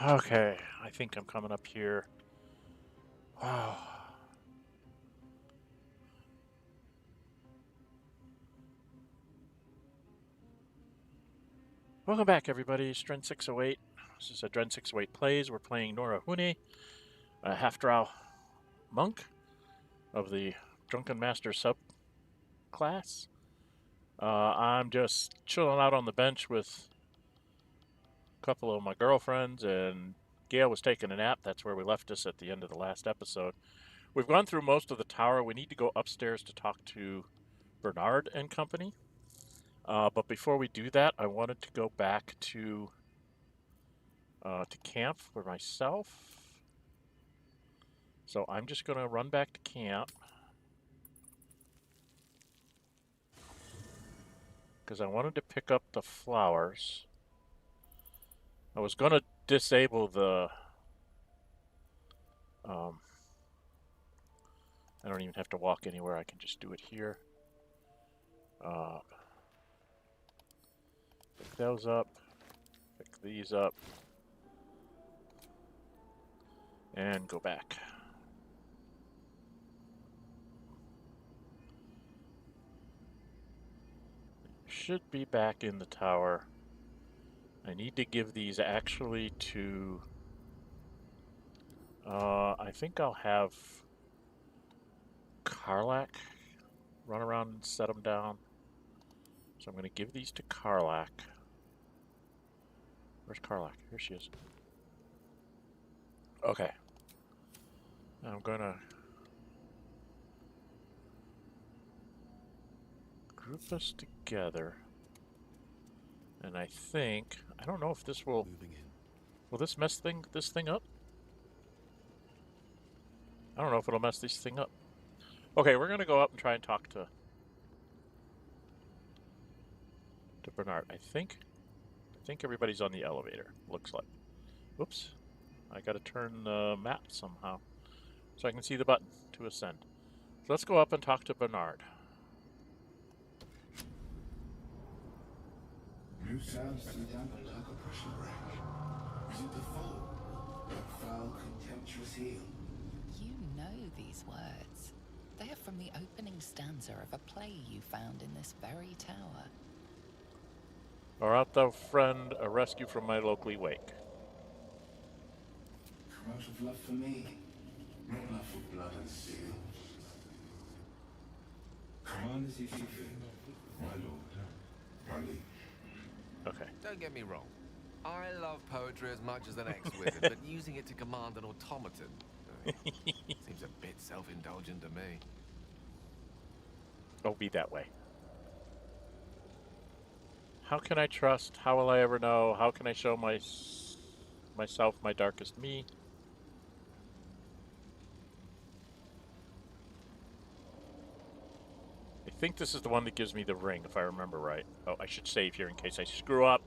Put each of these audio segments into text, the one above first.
Okay, I think I'm coming up here. Wow. Welcome back, everybody. It's Dren608. This is a Dren608 Plays. We're playing Nórë Huinë, a half-drow monk of the Drunken Master subclass. I'm just chilling out on the bench with a couple of my girlfriends, and Gail was taking a nap. That's where we left us at the end of the last episode. We've gone through most of the tower. We need to go upstairs to talk to Bernard and company. But before we do that, I wanted to go back to camp for myself. So I'm just going to run back to camp. Because I wanted to pick up the flowers. I was going to disable the... I don't even have to walk anywhere. I can just do it here. Pick those up. Pick these up. And go back. Should be back in the tower. I need to give these actually to... I think I'll have Karlach run around and set them down. So I'm going to give these to Karlach. Where's Karlach? Here she is. Okay. I'm going to group us together. And I think... I don't know if this will... Will this mess this thing up? I don't know if it'll mess this thing up. Okay, we're going to go up and try and talk to Bernard. I think everybody's on the elevator, looks like. Whoops. I got to turn the map somehow so I can see the button to ascend. So let's go up and talk to Bernard. New sounds through the Underdark oppression range. Is it the foe? That foul, contemptuous heel? You know these words. They are from the opening stanza of a play you found in this very tower. Or art thou, friend, a rescue from my locally wake? From out of love for me, not love for blood and steel. Command as you see fit, my lord, my liege. Okay. Don't get me wrong. I love poetry as much as the next wizard, but using it to command an automaton seems a bit self-indulgent to me. Don't be that way. How can I trust? How will I ever know? How can I show myself my darkest me? I think this is the one that gives me the ring, if I remember right. Oh, I should save here in case I screw up.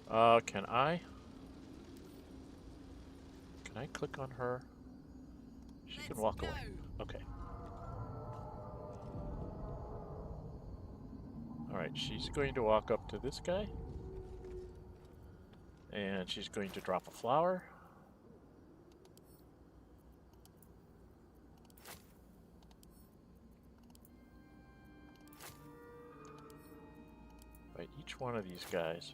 Can I click on her? She can walk away. Okay. Alright, she's going to walk up to this guy. And she's going to drop a flower. By each one of these guys.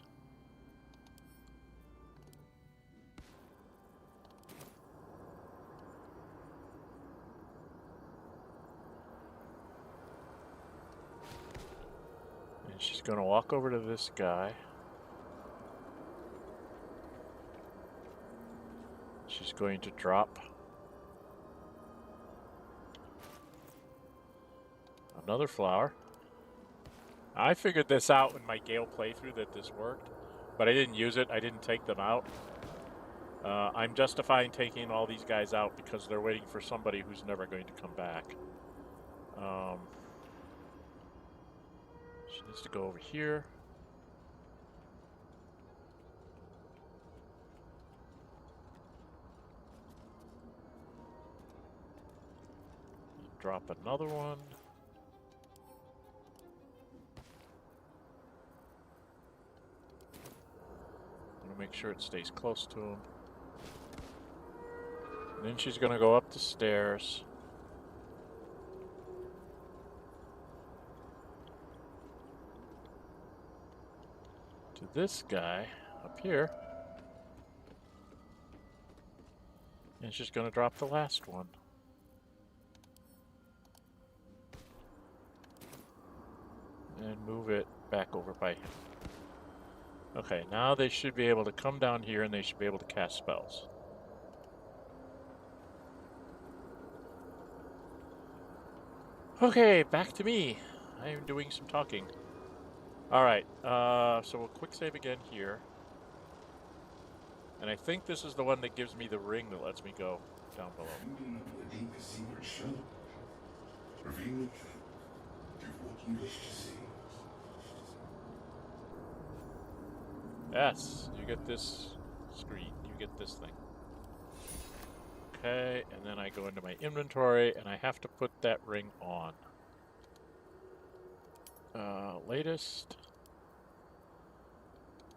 And she's going to walk over to this guy. She's going to drop another flower. I figured this out in my Gale playthrough that this worked, but I didn't use it. I didn't take them out. I'm justifying taking all these guys out because they're waiting for somebody who's never going to come back. She needs to go over here. Drop another one. We'll make sure it stays close to him. And then she's gonna go up the stairs. To this guy up here. And she's gonna drop the last one. And move it back over by him. Okay, now they should be able to come down here and they should be able to cast spells. Okay, back to me. I am doing some talking. Alright, so we'll quick save again here. And I think this is the one that gives me the ring that lets me go down below. Finding a deep secret shell. Reveal it. Give what you wish to see. Yes, you get this screen. You get this thing. Okay, and then I go into my inventory and I have to put that ring on. Latest.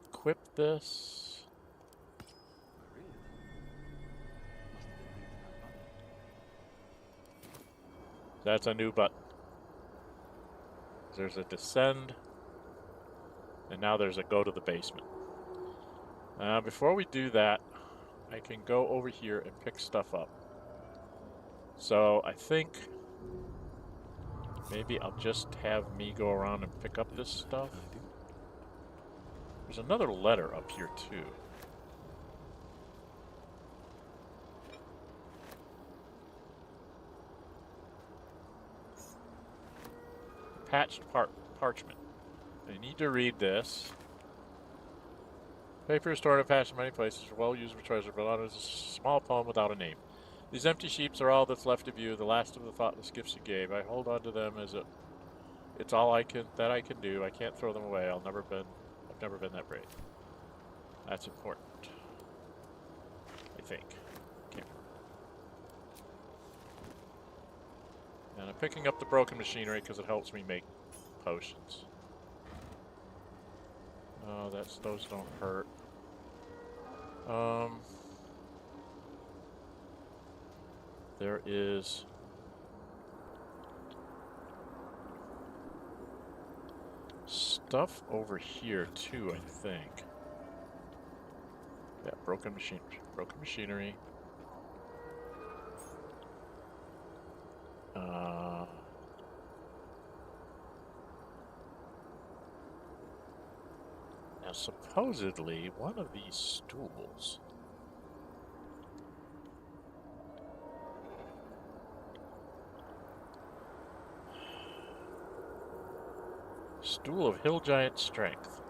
Equip this. That's a new button. There's a descend. And now there's a go to the basement. Before we do that, I can go over here and pick stuff up. So I think maybe I'll just have me go around and pick up this stuff. There's another letter up here too. Patched parchment. I need to read this. Paper is stored and patched in many places, well used for treasure, but on is a small poem without a name. These empty sheets are all that's left of you, the last of the thoughtless gifts you gave. I hold on to them as it's all I can do. I can't throw them away. I've never been that brave. That's important. I think. Okay. And I'm picking up the broken machinery because it helps me make potions. Oh, those don't hurt. There is stuff over here too, I think. Yeah, broken machinery. Now, supposedly, one of these stools Stool of Hill Giant Strength.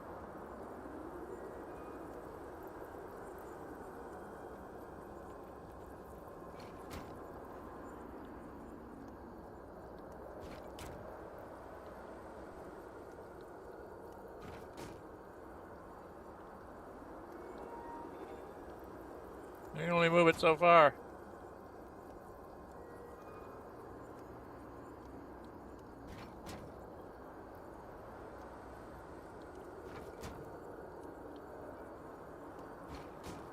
I can only move it so far.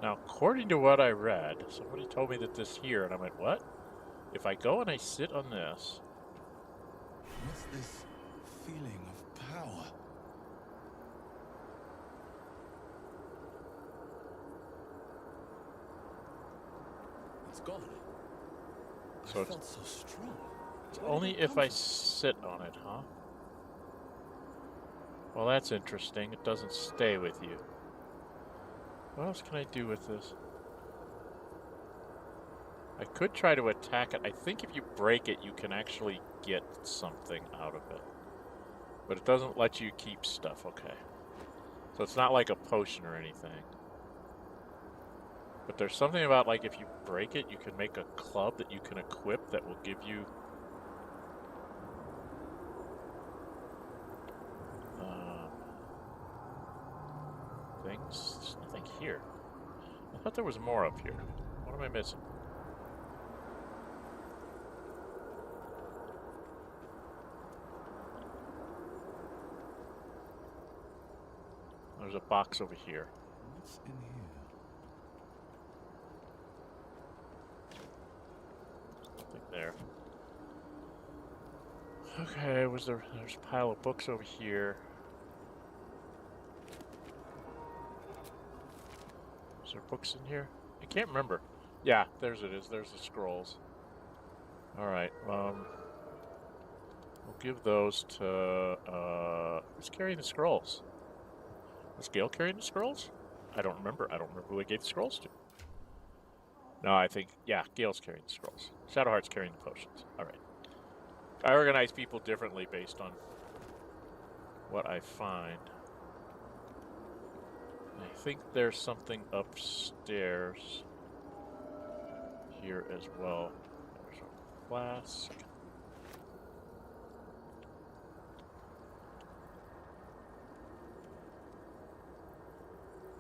Now, according to what I read, somebody told me that this here, and I went, what? If I go and I sit on this... What's this feeling of power? It's gone. So I felt so strong. It's only if I sit on it, huh? Well, that's interesting. It doesn't stay with you. What else can I do with this? I could try to attack it. I think if you break it, you can actually get something out of it. But it doesn't let you keep stuff, okay. So it's not like a potion or anything. But there's something about, like, if you break it, you can make a club that you can equip that will give you... things. There's nothing here. I thought there was more up here. What am I missing? There's a box over here. What's in here? Nothing there. Okay, there's a pile of books over here. Is there books in here? I can't remember. Yeah, there's it is. There's the scrolls. Alright, we'll give those to, who's carrying the scrolls? Was Gale carrying the scrolls? I don't remember. I don't remember who I gave the scrolls to. No, I think, yeah, Gale's carrying the scrolls. Shadowheart's carrying the potions. Alright. I organize people differently based on what I find. I think there's something upstairs here as well. There's a flask.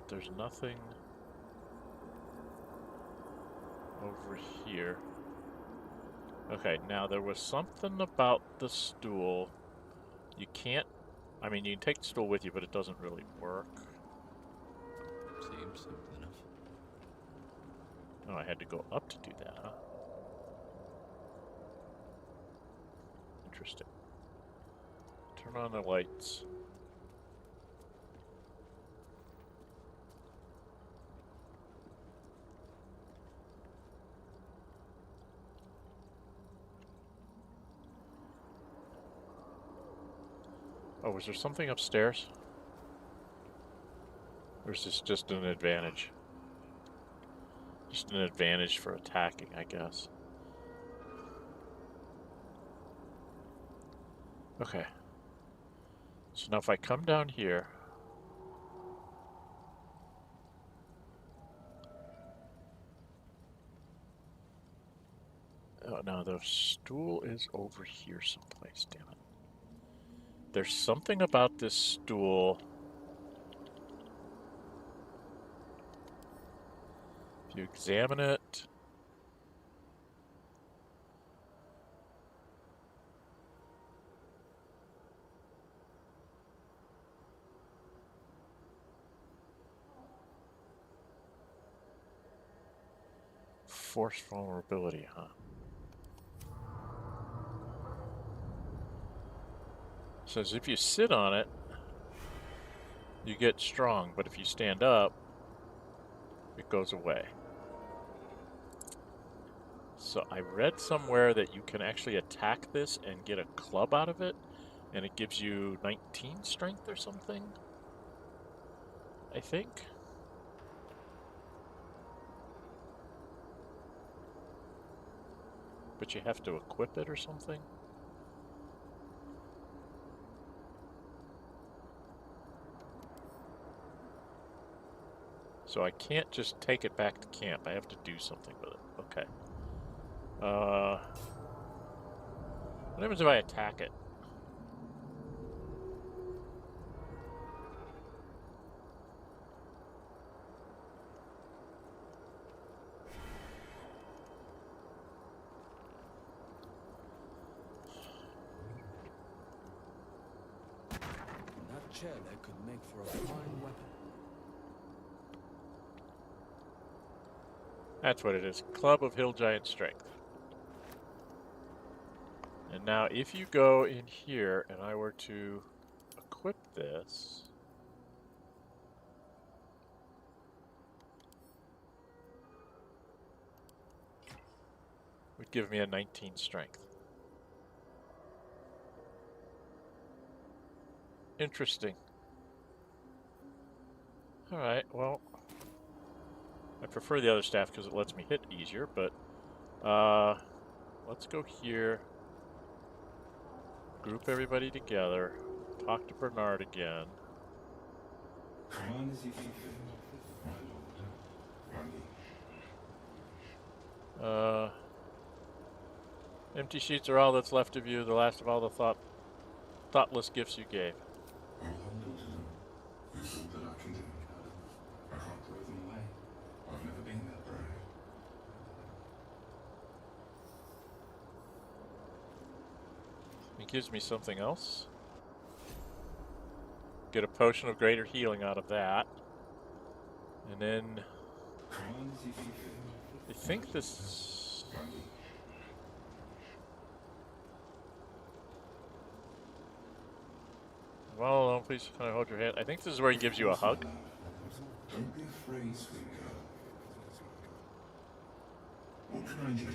There's nothing over here. Okay, now there was something about the stool. You can't, I mean, you can take the stool with you, but it doesn't really work. Seems simple enough. Oh, I had to go up to do that, huh? Interesting. Turn on the lights. Oh, was there something upstairs? Or is this just an advantage? Just an advantage for attacking, I guess. Okay. So now if I come down here... Oh, no, the stool is over here someplace, damn it. There's something about this stool. If you examine it... Force vulnerability, huh? Says if you sit on it, you get strong, but if you stand up, it goes away. So I read somewhere that you can actually attack this and get a club out of it, and it gives you 19 strength or something, I think. But you have to equip it or something. So I can't just take it back to camp. I have to do something with it. Okay. What happens if I attack it? That chair there could make for a fine weapon. That's what it is. Club of Hill Giant Strength. And now if you go in here and I were to equip this... would give me a 19 strength. Interesting. Alright, well... I prefer the other staff because it lets me hit easier, but... let's go here. Group everybody together. Talk to Bernard again. Command as you see fit, my lord. Empty sheets are all that's left of you, the last of all the thoughtless gifts you gave. I'll humble to them. There's all that I can do. I can't throw them away. I've never been that brave. It gives me something else. Get a potion of greater healing out of that. And then I think this. Well, no, please hold your hand. I think this is where he gives you a hug. Don't be afraid, sweet girl. What can I do?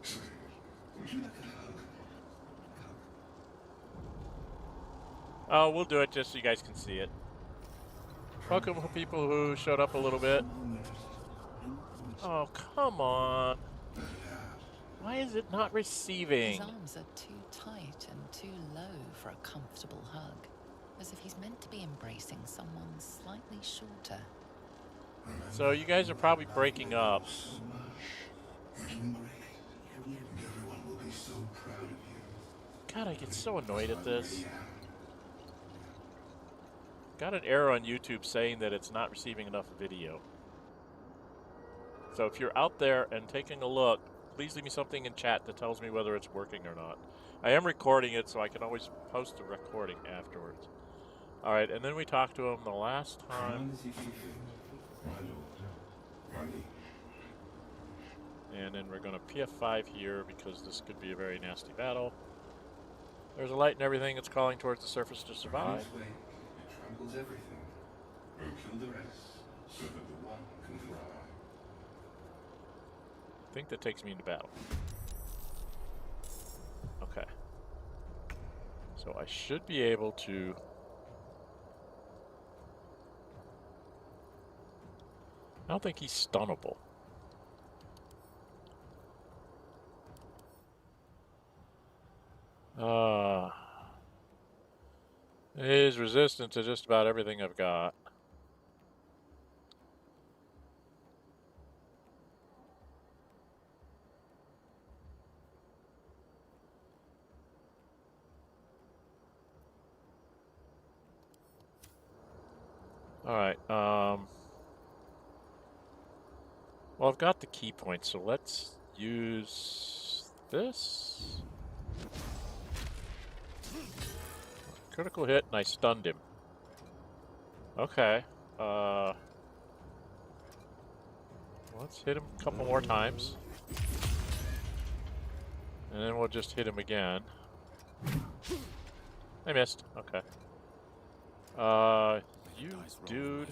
Sorry, would you like a hug? Oh, we'll do it just so you guys can see it. Welcome to people who showed up a little bit. Oh, come on. Why is it not receiving? His arms are too tight and too low for a comfortable hug, as if he's meant to be embracing someone slightly shorter. So you guys are probably breaking up. Everyone will be so proud of you. God, I get so annoyed at this. Got an error on YouTube saying that it's not receiving enough video. So if you're out there and taking a look, please leave me something in chat that tells me whether it's working or not. I am recording it, so I can always post the recording afterwards. Alright, and then we talked to him the last time. And then we're going to PF5 here because this could be a very nasty battle. There's a light and everything. It's calling towards the surface to survive. Tramples everything. We'll kill the rest so that the one can fly. I think that takes me into battle. Okay. So I should be able to... I don't think he's stunnable. He's resistant to just about everything I've got. Alright, well, I've got the key point, so let's use this. Critical hit, and I stunned him. Okay. Let's hit him a couple more times. And then we'll just hit him again. I missed. Okay. You dude.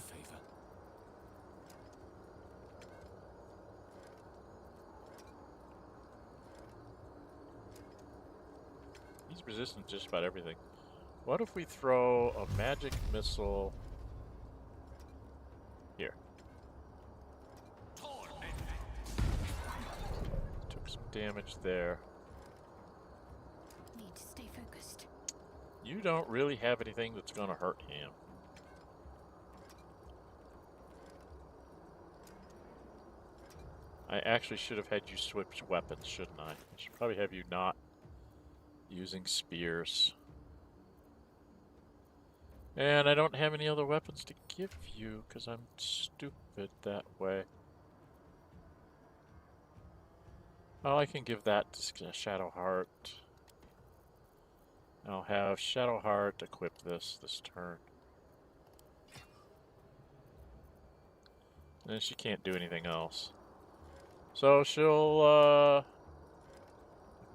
He's resistant to just about everything. What if we throw a magic missile here? Took some damage there. Need to stay focused. You don't really have anything that's gonna hurt him. I actually should have had you switch weapons, shouldn't I? I should probably have you not using spears. And I don't have any other weapons to give you because I'm stupid that way. Oh, I can give that to Shadow Heart. I'll have Shadow Heart equip this turn. And she can't do anything else. So she'll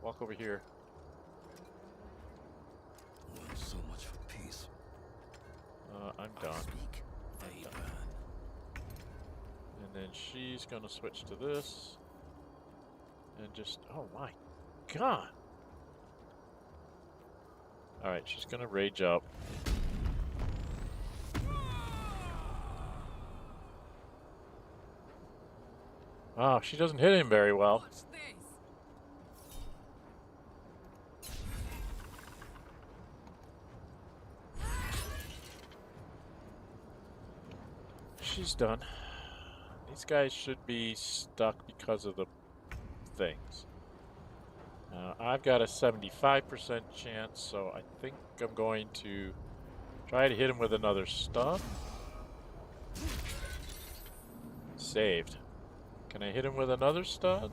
walk over here. So much for peace. I'm done. Speak, they burn. And then she's gonna switch to this. And just, oh my god! Alright, she's gonna rage up. Wow, she doesn't hit him very well. Watch this. She's done. These guys should be stuck because of the things. I've got a 75% chance, so I think I'm going to try to hit him with another stun. Saved. Can I hit him with another stun?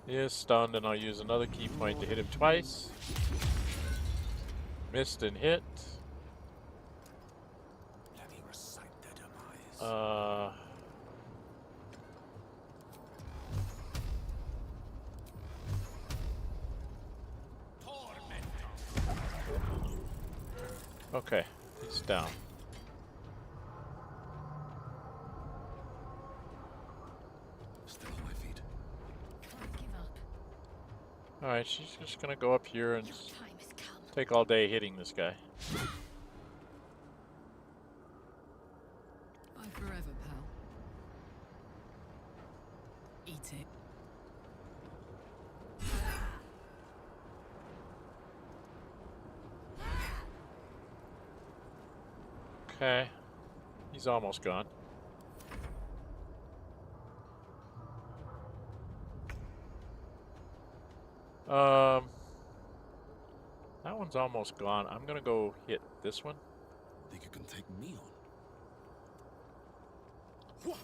He is stunned, and I'll use another key point to hit him twice. Missed and hit. Okay, he's down. Still on my feet. Can't give up. Alright, she's just gonna go up here and Your time has come. take all day hitting this guy. Bye forever, pal. Eat it. Okay, he's almost gone. That one's almost gone. I'm gonna go hit this one. Think you can take me on?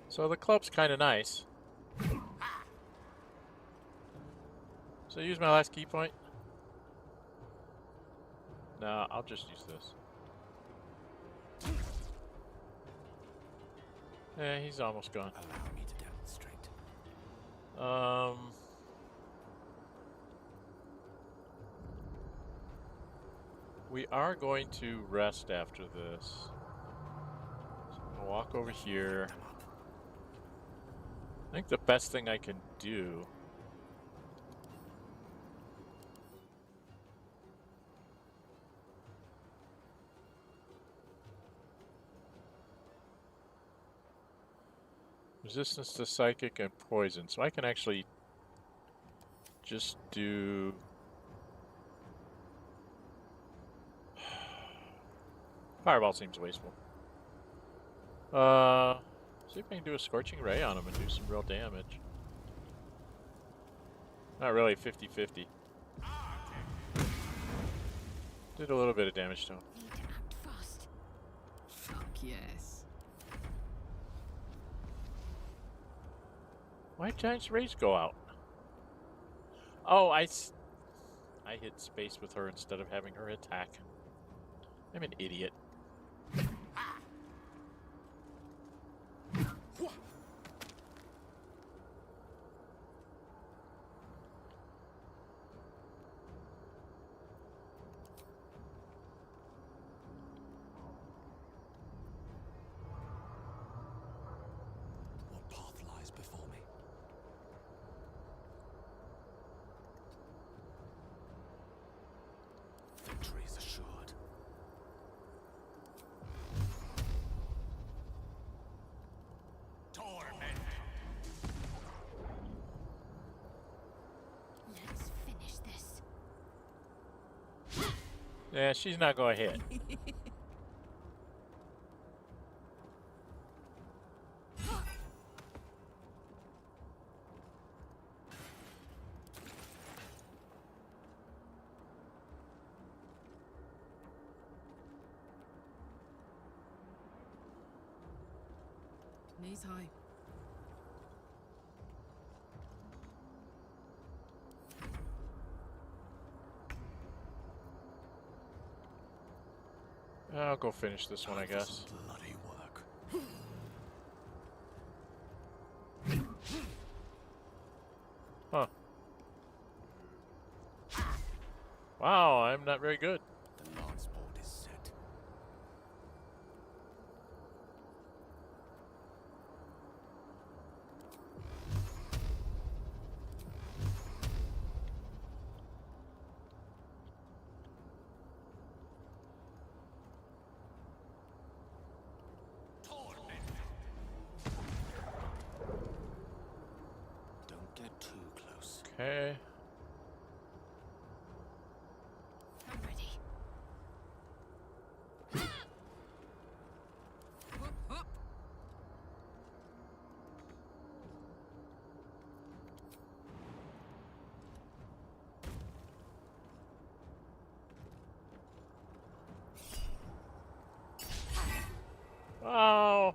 So the club's kind of nice. So use my last key point. No, I'll just use this. Yeah, he's almost gone. Allow me to demonstrate. We are going to rest after this. So I'm gonna walk over here. I think the best thing I can do resistance to psychic and poison. So I can actually just do Fireball seems wasteful. See if I can do a Scorching Ray on him and do some real damage. Not really 50-50. Did a little bit of damage to him. Need to act fast. Fuck yes. Why did Giant's Rays go out? Oh, I hit space with her instead of having her attack. I'm an idiot. What path lies before me? Victory is assured. Let's finish this. Yeah, she's not going to hit. Knees high. I'll go finish this one, I guess. Bloody work. Huh. Wow, I'm not very good. The lance board is set. Don't get too close. Okay. I'm ready. Hup, hup. Oh,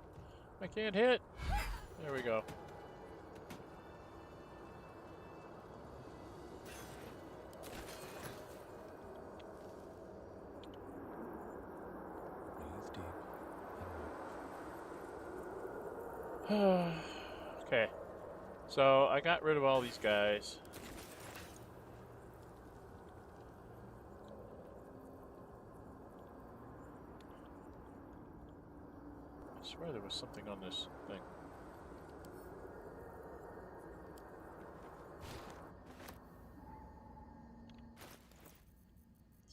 I can't hit. There we go. Breathe deep and move. Okay. So I got rid of all these guys. I swear there was something on this thing.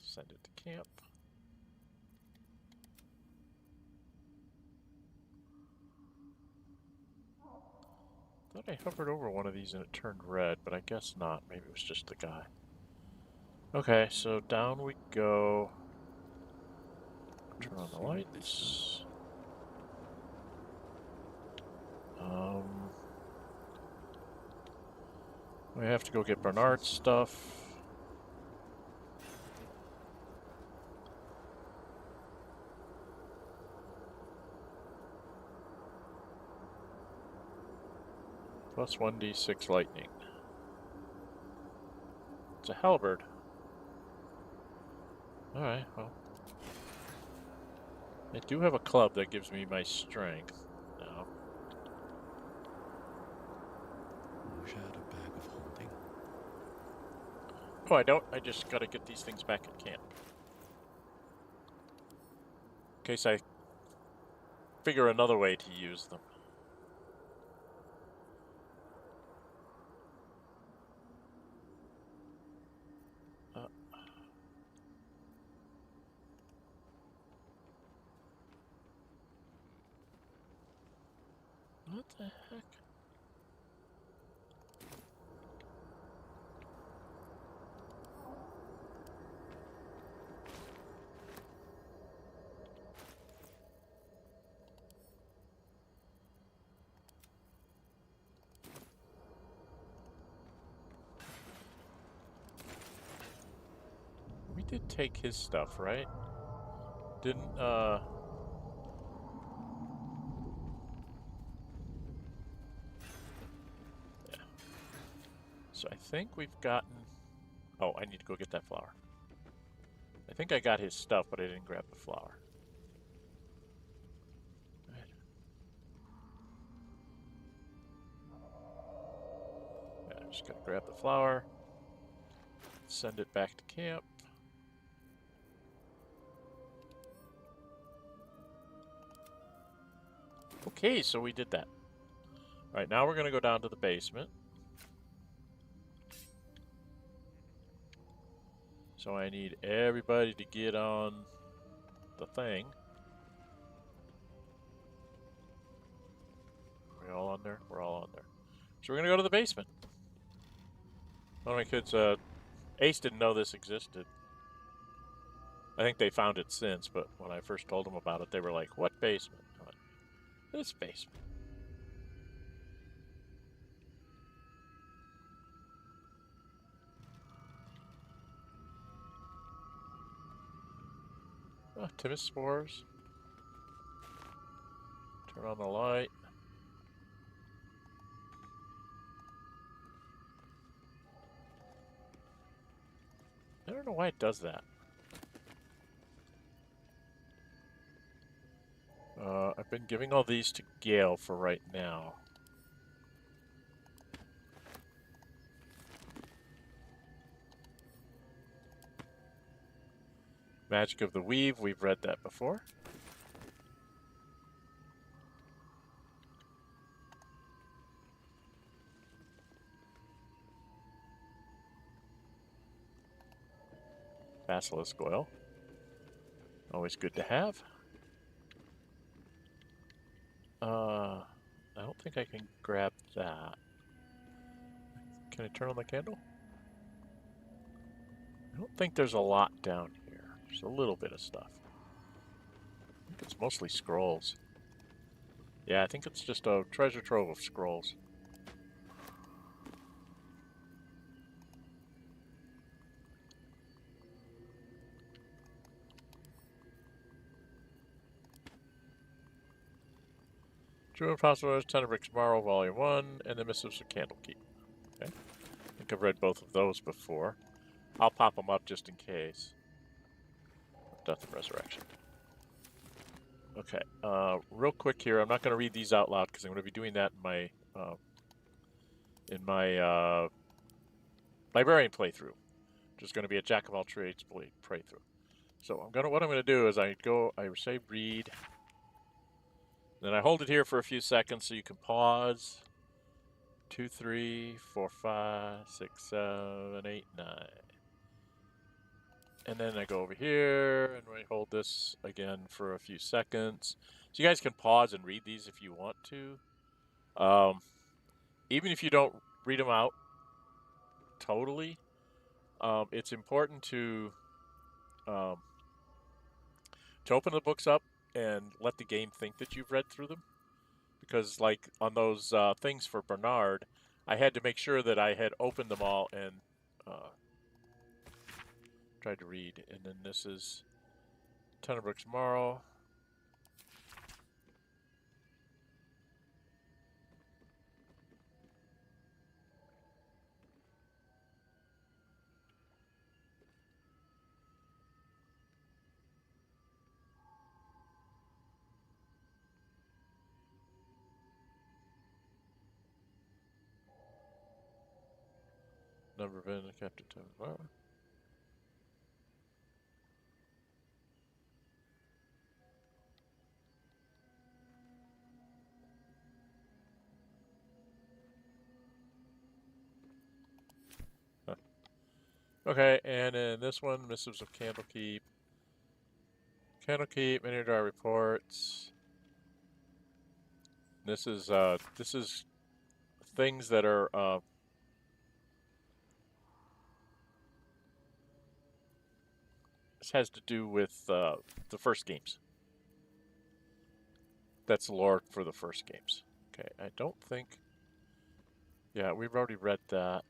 Send it to camp. Thought I hovered over one of these and it turned red, but I guess not. Maybe it was just the guy. Okay, so down we go. Turn on the lights. We have to go get Bernard's stuff. Plus 1d6 lightning. It's a halberd. Alright, well. I do have a club that gives me my strength now. Wish I had a bag of holding. Oh, I don't. I just gotta get these things back at camp. In case I figure another way to use them. What the heck? We did take his stuff, right? Didn't, Yeah. So I think we've gotten... Oh, I need to go get that flower. I think I got his stuff, but I didn't grab the flower. Right. Yeah, I'm just gonna grab the flower. Send it back to camp. Okay, so we did that. Alright, now we're gonna go down to the basement. So I need everybody to get on the thing. Are we all on there? We're all on there. So we're gonna go to the basement. One of my kids, Ace didn't know this existed. I think they found it since, but when I first told them about it, they were like, "What basement?" I went, "This basement." Oh, Timus spores. Turn on the light. I don't know why it does that. I've been giving all these to Gale for right now. Magic of the Weave, we've read that before. Basilisk oil. Always good to have. I don't think I can grab that. Can I turn on the candle? I don't think there's a lot down here. There's a little bit of stuff. I think it's mostly scrolls. Yeah, I think it's just a treasure trove of scrolls. True Impossible, Tenebricks Marrow, Volume 1, and the Missives of Candlekeep. Okay. I think I've read both of those before. I'll pop them up just in case. Death and Resurrection. Okay, real quick here. I'm not going to read these out loud because I'm going to be doing that in my librarian playthrough. Just going to be a jack of all trades playthrough. So what I'm going to do is I say read, then I hold it here for a few seconds so you can pause. 2, 3, 4, 5, 6, 7, 8, 9. And then I go over here and we hold this again for a few seconds. So you guys can pause and read these if you want to. Even if you don't read them out totally, it's important to open the books up and let the game think that you've read through them. Because like on those things for Bernard, I had to make sure that I had opened them all and tried to read. And then this is Tenebrook's Marl. Number of in Captain Tenebrook. Okay, and in this one, Missives of Candlekeep. Candlekeep, Miniature Reports. This is things that are this has to do with the first games. That's the lore for the first games. Okay, I don't think. Yeah, we've already read that.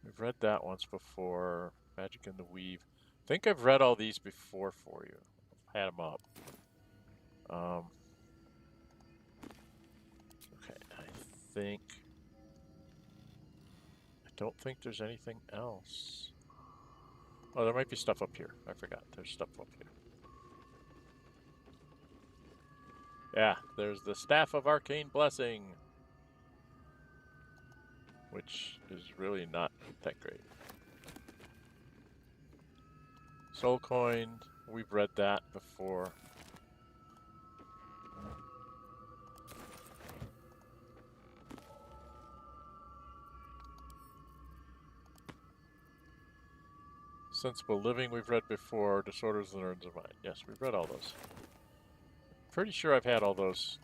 We've read that once before. Magic in the Weave. I think I've read all these before for you. I've had them up. Okay, I don't think there's anything else. Oh, there might be stuff up here. I forgot. There's stuff up here. Yeah, there's the Staff of Arcane Blessing, which is really not that great. Soul Coin, we've read that before. Sensible Living, we've read before. Disorders of the Nerves of Mind. Yes, we've read all those. Pretty sure I've had all those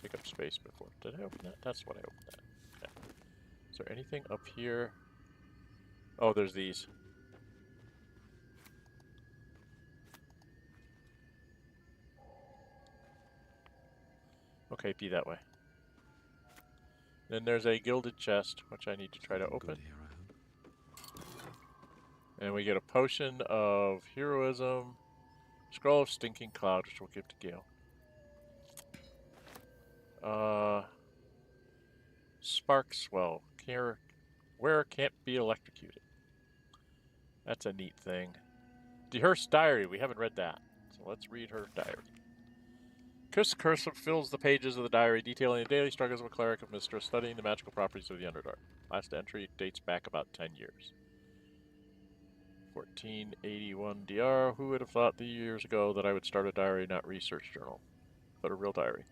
take up space before. Did I open that? That's what I opened that. Okay. Is there anything up here? Oh, there's these. Okay, be that way. Then there's a gilded chest, which I need to try to open. And we get a potion of heroism, scroll of stinking cloud, which we'll give to Gale. Spark swell, where can't be electrocuted. That's a neat thing. Deher's diary, we haven't read that, so let's read her diary. Chris Cursive fills the pages of the diary, detailing the daily struggles of a cleric of Mistress, studying the magical properties of the Underdark. Last entry dates back about 10 years. 1481 DR. Who would have thought years ago that I would start a diary, not research journal, but a real diary?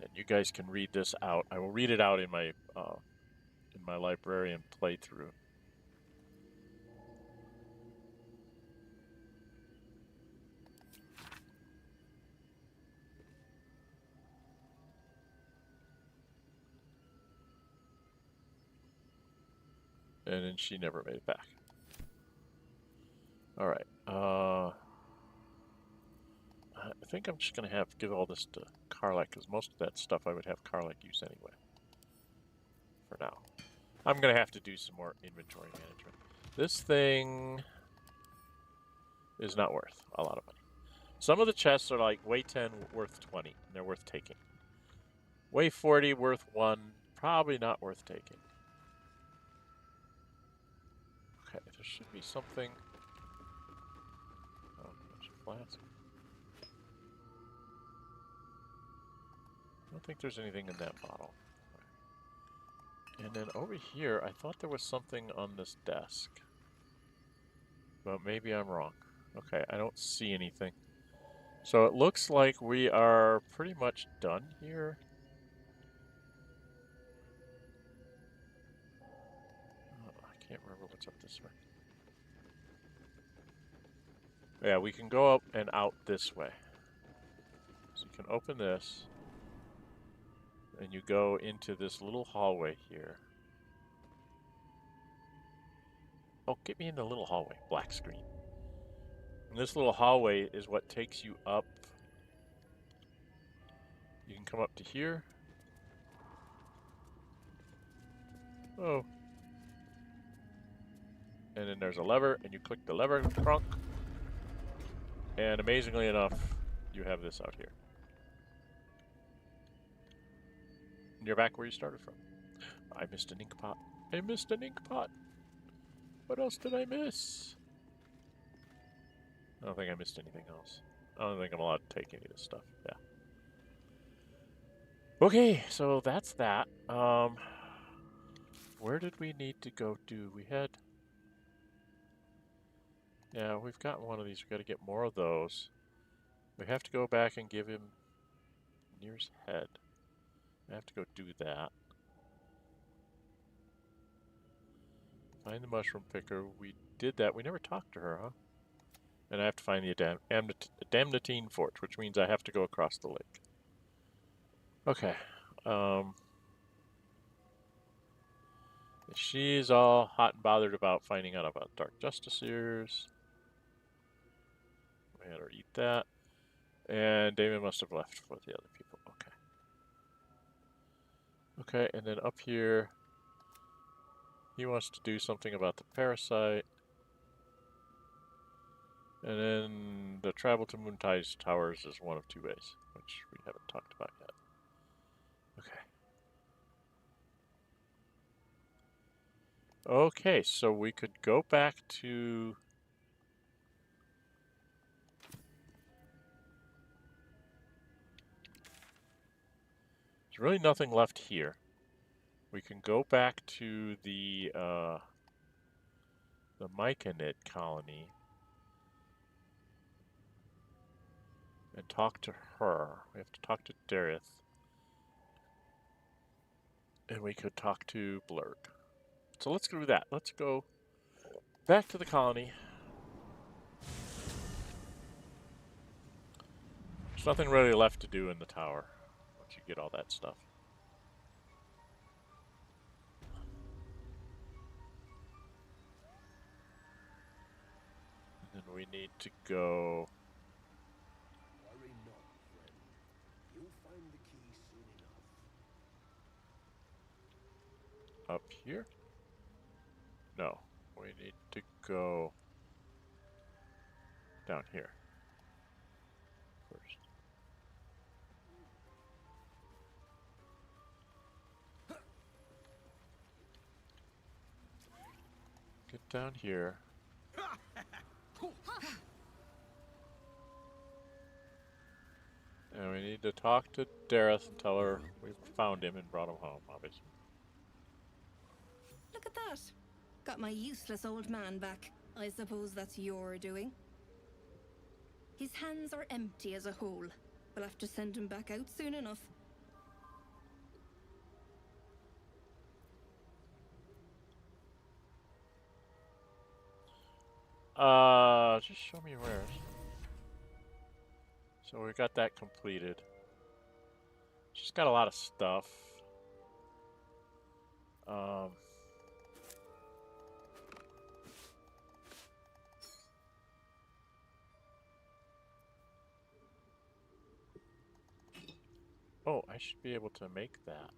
And you guys can read this out. I will read it out in my librarian playthrough. And then she never made it back. All right. I think I'm just going to give all this to Karlach, because most of that stuff I would have Karlach use anyway. For now. I'm going to have to do some more inventory management. This thing is not worth a lot of money. Some of the chests are like way 10 worth 20, and they're worth taking. Way 40 worth 1, probably not worth taking. Okay, there should be something. Oh, bunch of flats. don't think there's anything in that bottle. And then over here, I thought there was something on this desk. But maybe I'm wrong. Okay, I don't see anything. So it looks like we are pretty much done here. Oh, I can't remember what's up this way. Yeah, we can go up and out this way. So you can open this. And you go into this little hallway here. Oh, get me in the little hallway. Black screen. And this little hallway is what takes you up. You can come up to here. Oh. And then there's a lever, and you click the lever, crunk. And amazingly enough, you have this out here. And you're back where you started from. I missed an ink pot. I missed an ink pot. What else did I miss? I don't think I missed anything else. I don't think I'm allowed to take any of this stuff. Yeah. Okay, so that's that. Where did we need to go to? We had... Yeah, we've got one of these. We've got to get more of those. We have to go back and give him Nyr's head. I have to go do that. Find the mushroom picker. We did that. We never talked to her, huh? And I have to find the Damnatine Forge, which means I have to go across the lake. Okay. She's all hot and bothered about finding out about Dark Justiciars. We had her eat that. And Damon must have left for the other people. Okay. Okay, and then up here, he wants to do something about the parasite. And then the travel to Moontide's Towers is one of two ways, which we haven't talked about yet. Okay. Okay, so we could go back to... There's really nothing left here. We can go back to the Myconid colony and talk to her. We have to talk to Derryth. And we could talk to Blurg. So let's do that. Let's go back to the colony. There's nothing really left to do in the tower once you get all that stuff. And then we need to go... Worry not, friend. You'll find the key soon enough. Up here? No. We need to go down here first. Get down here. And we need to talk to Derryth and tell her we found him and brought him home, obviously. Look at that. Got my useless old man back. I suppose that's your doing. His hands are empty as a whole. We'll have to send him back out soon enough. Just show me where. So we got that completed. She's got a lot of stuff. Oh, I should be able to make that.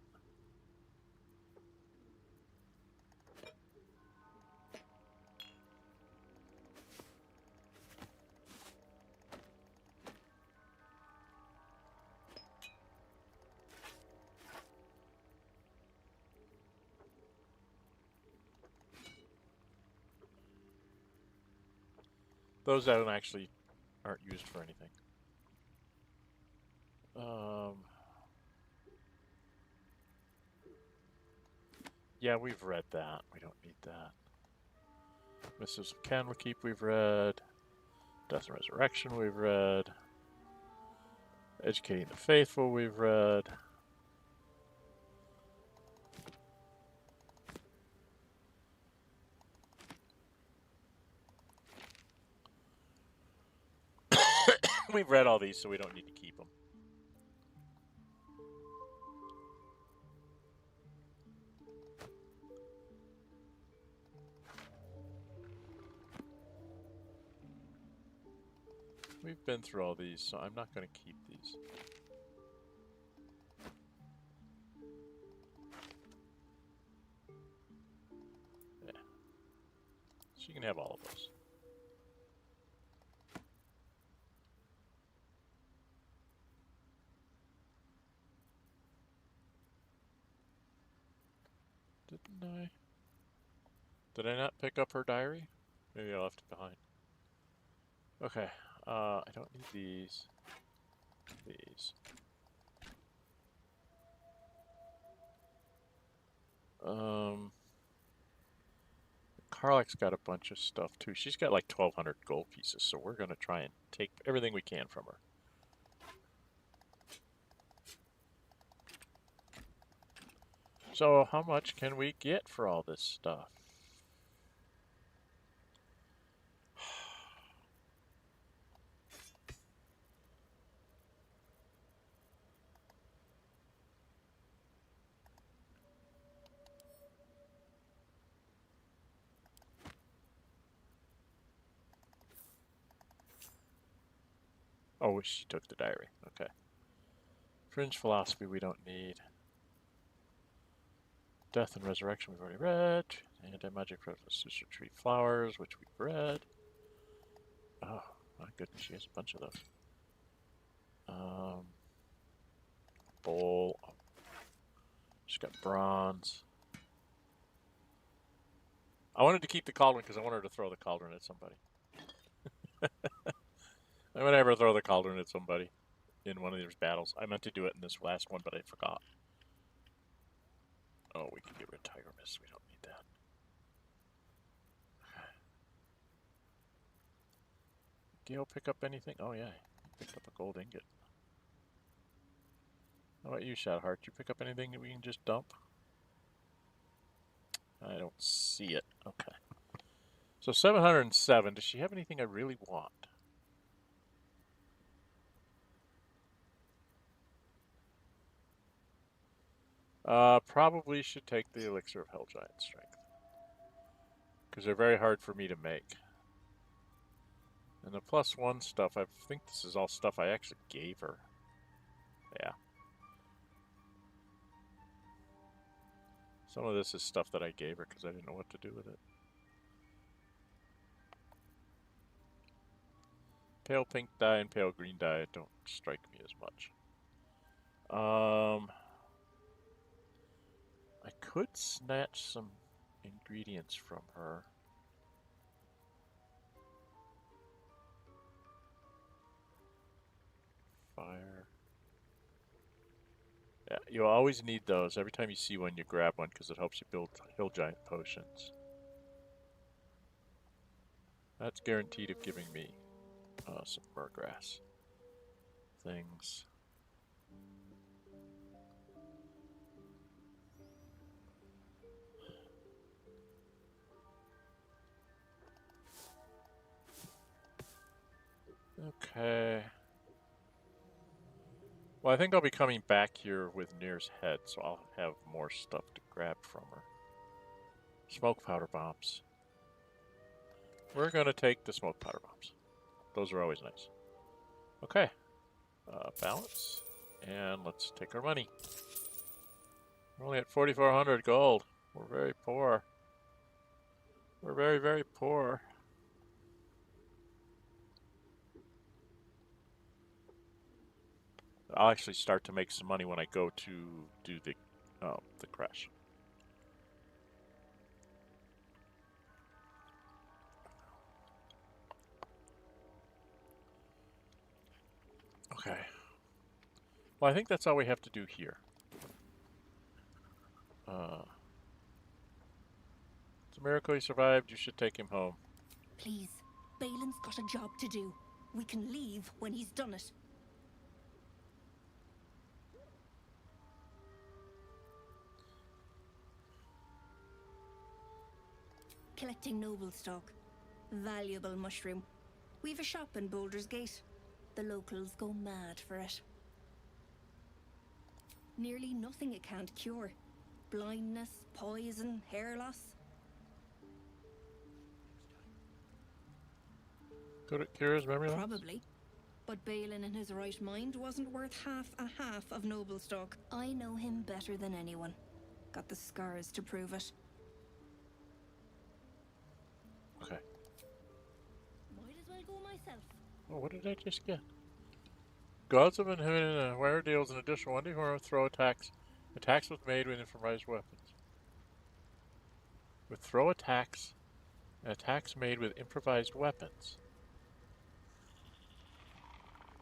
Those don't actually aren't used for anything. Yeah, we've read that. We don't need that. Mists of Candlekeep we've read. Death and Resurrection we've read. Educating the Faithful we've read. We've read all these, so we don't need to keep them. We've been through all these, so I'm not going to keep these. Yeah. So you can have all of those. Didn't I? Did I not pick up her diary? Maybe I left it behind. Okay. I don't need these. These. Karlach's got a bunch of stuff too. She's got like 1,200 gold pieces, so we're gonna try and take everything we can from her. So how much can we get for all this stuff? Oh, she took the diary. Okay. Fringe Philosophy we don't need. Death and Resurrection we've already read. Anti-magic for the Sussur Flowers, which we've read. Oh, my goodness, she has a bunch of those. Bowl. She's got bronze. I wanted to keep the Cauldron because I wanted to throw the Cauldron at somebody. I'm going to ever throw the Cauldron at somebody in one of these battles. I meant to do it in this last one, but I forgot. Oh, we can get rid of Tiger Mist. We don't need that. Gale pick up anything? Oh, yeah. He picked up a gold ingot. How about you, Shadowheart? You pick up anything that we can just dump? I don't see it. Okay. So 707. Does she have anything I really want? Probably should take the Elixir of Hell Giant Strength. Because they're very hard for me to make. And the +1 stuff, I think this is all stuff I actually gave her. Yeah. Some of this is stuff that I gave her because I didn't know what to do with it. Pale pink dye and pale green dye don't strike me as much. I could snatch some ingredients from her. Fire. Yeah, you always need those. Every time you see one, you grab one because it helps you build hill giant potions. That's guaranteed of giving me some murgrass things. Okay. Well, I think I'll be coming back here with Nyr's head, so I'll have more stuff to grab from her. Smoke powder bombs. We're going to take the smoke powder bombs. Those are always nice. Okay. Balance. And let's take our money. We're only at 4,400 gold. We're very poor. We're very, very poor. I'll actually start to make some money when I go to do the crash. Okay. Well, I think that's all we have to do here. It's a miracle he survived. You should take him home. Please, Balin's got a job to do. We can leave when he's done it. Collecting noble stock. Valuable mushroom. We've a shop in Baldur's Gate. The locals go mad for it. Nearly nothing it can't cure. Blindness, poison, hair loss. Could it cure his memory loss? Probably. But Balin in his right mind wasn't worth half of noble stock. I know him better than anyone. Got the scars to prove it. Okay. Might as well go myself. Oh, what did I just get? Gods of Inhibited Wire deals an additional 1d4 throw attacks. Attacks with made with improvised weapons. With throw attacks, and attacks made with improvised weapons.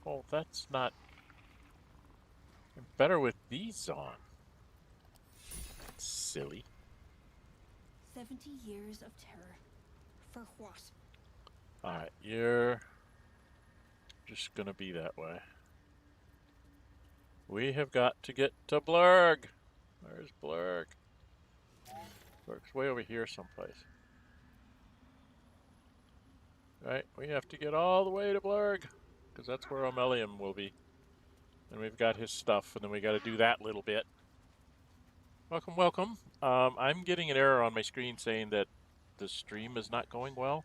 Oh, that's not... I'm better with these on. That's silly. 70 years of terror. For what? Alright, you're just gonna be that way. We have got to get to Blurg. Where's Blurg? Blurg's way over here someplace. Right, we have to get all the way to Blurg, because that's where Omeluum will be. And we've got his stuff, and then we got to do that little bit. Welcome, welcome. I'm getting an error on my screen saying that the stream is not going well.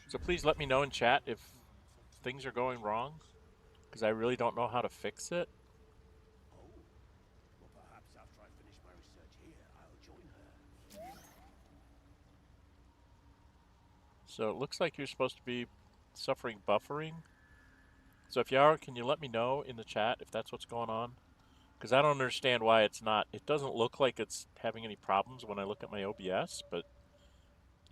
So please let me know in chat if things are going wrong, because I really don't know how to fix it. Oh, well, perhaps after I finish my research here, I'll join her. So it looks like you're supposed to be suffering buffering. So if you are, can you let me know in the chat if that's what's going on? Because I don't understand why it's not. It doesn't look like it's having any problems when I look at my OBS, but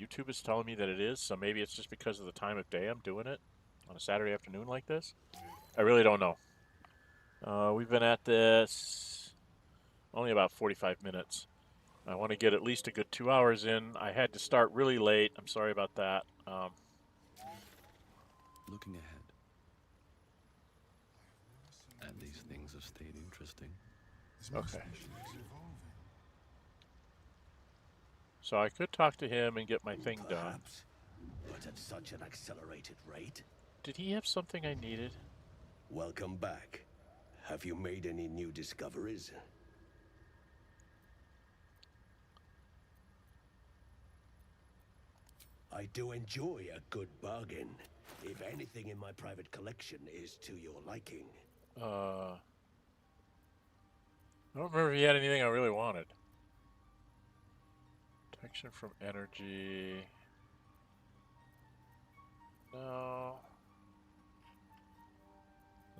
YouTube is telling me that it is, so maybe it's just because of the time of day I'm doing it on a Saturday afternoon like this. I really don't know. We've been at this only about 45 minutes. I want to get at least a good 2 hours in. I had to start really late. I'm sorry about that. Looking ahead. And these things have stayed interesting. Okay. So I could talk to him and get my thing done. Perhaps, but at such an accelerated rate. Did he have something I needed? Welcome back. Have you made any new discoveries? I do enjoy a good bargain, if anything in my private collection is to your liking. I don't remember if he had anything I really wanted. Protection from energy. No.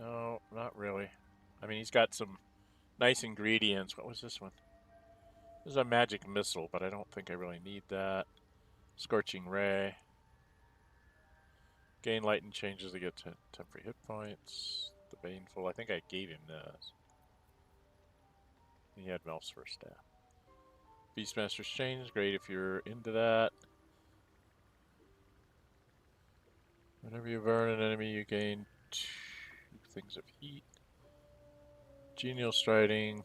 No, not really. I mean, he's got some nice ingredients. What was this one? This is a magic missile, but I don't think I really need that. Scorching Ray. Gain light and changes to get temporary hit points. The Baneful. I think I gave him this. He had Melf's first staff. Beastmaster's Chains, great if you're into that. Whenever you burn an enemy, you gain 2 things of heat. Genial Striding,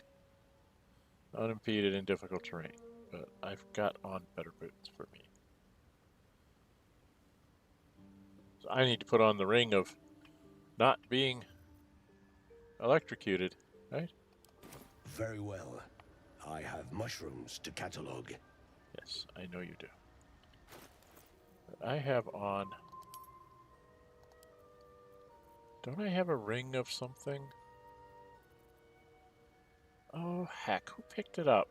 unimpeded in difficult terrain, but I've got on better boots for me. So I need to put on the ring of not being electrocuted, right? Very well. I have mushrooms to catalog. Yes, I know you do. But I have on... Don't I have a ring of something? Oh, heck. Who picked it up?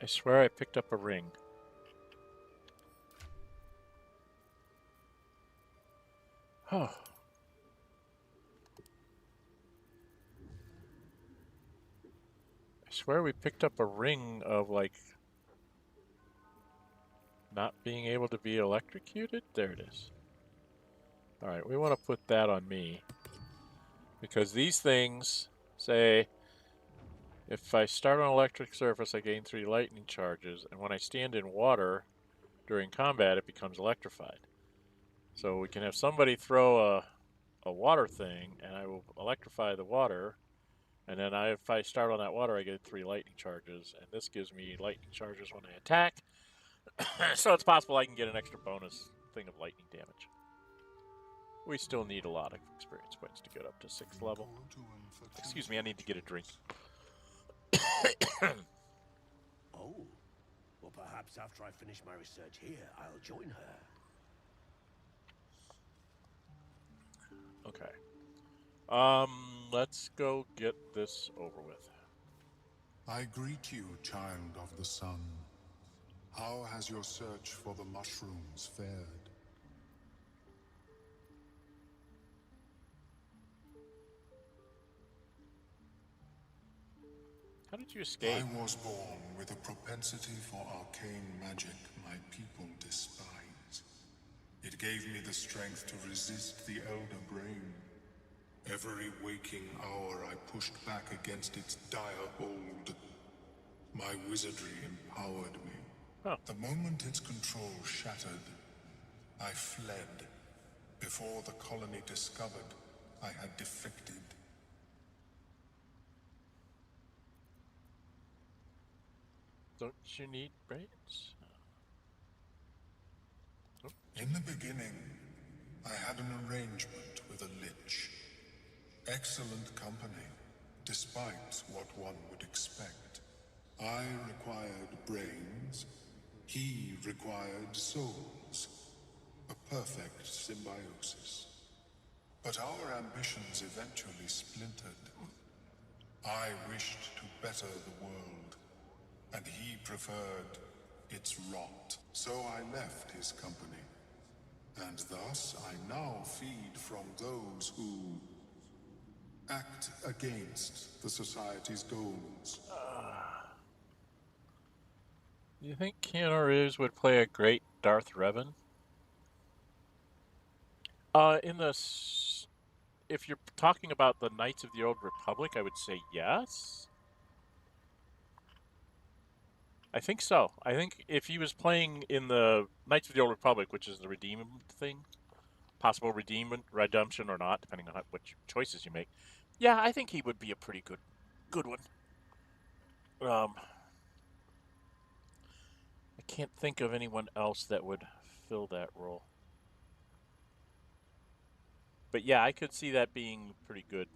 I swear I picked up a ring. Oh. I swear we picked up a ring of, like, not being able to be electrocuted? There it is. Alright, we want to put that on me. Because these things say If I start on electric surface, I gain 3 lightning charges, and when I stand in water during combat, it becomes electrified. So we can have somebody throw a water thing, and I will electrify the water, and then if I start on that water, I get 3 lightning charges, and this gives me lightning charges when I attack. So it's possible I can get an extra bonus thing of lightning damage. We still need a lot of experience points to get up to 6th level. Excuse me, I need to get a drink. Oh, well, perhaps after I finish my research here, I'll join her. Okay. Let's go get this over with. I greet you, child of the sun. How has your search for the mushrooms fared? How did you escape? I was born with a propensity for arcane magic my people despise. It gave me the strength to resist the Elder Brain. Every waking hour I pushed back against its dire hold. My wizardry empowered me. Huh. The moment its control shattered, I fled. Before the colony discovered I had defected. Don't you need brains? Oh. In the beginning, I had an arrangement with a lich. Excellent company, despite what one would expect. I required brains, he required souls. A perfect symbiosis. But our ambitions eventually splintered. I wished to better the world, and he preferred its rot. So I left his company. And thus I now feed from those who act against the Society's goals. Do you think Keanu Reeves would play a great Darth Revan? If you're talking about the Knights of the Old Republic, I would say yes. I think so. I think if he was playing in the Knights of the Old Republic, which is the redeemed thing, possible redemption or not, depending on which choices you make. Yeah, I think he would be a pretty good one. I can't think of anyone else that would fill that role. But yeah, I could see that being a pretty good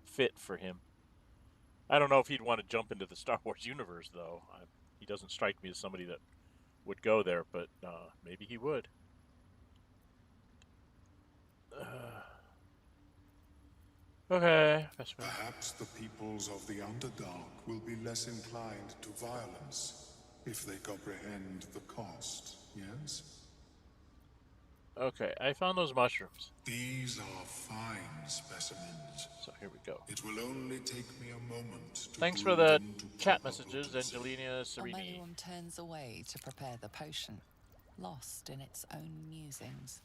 fit for him. I don't know if he'd want to jump into the Star Wars universe, though. He doesn't strike me as somebody that would go there, but maybe he would. Okay. Perhaps the peoples of the Underdark will be less inclined to violence if they comprehend the cost, yes? Okay, I found those mushrooms. These are fine specimens. So here we go. It will only take me a moment to Thanks for brew the them to chat proper messages, potency. Angelina Serini. Omeluum turns away to prepare the potion, lost in its own musings.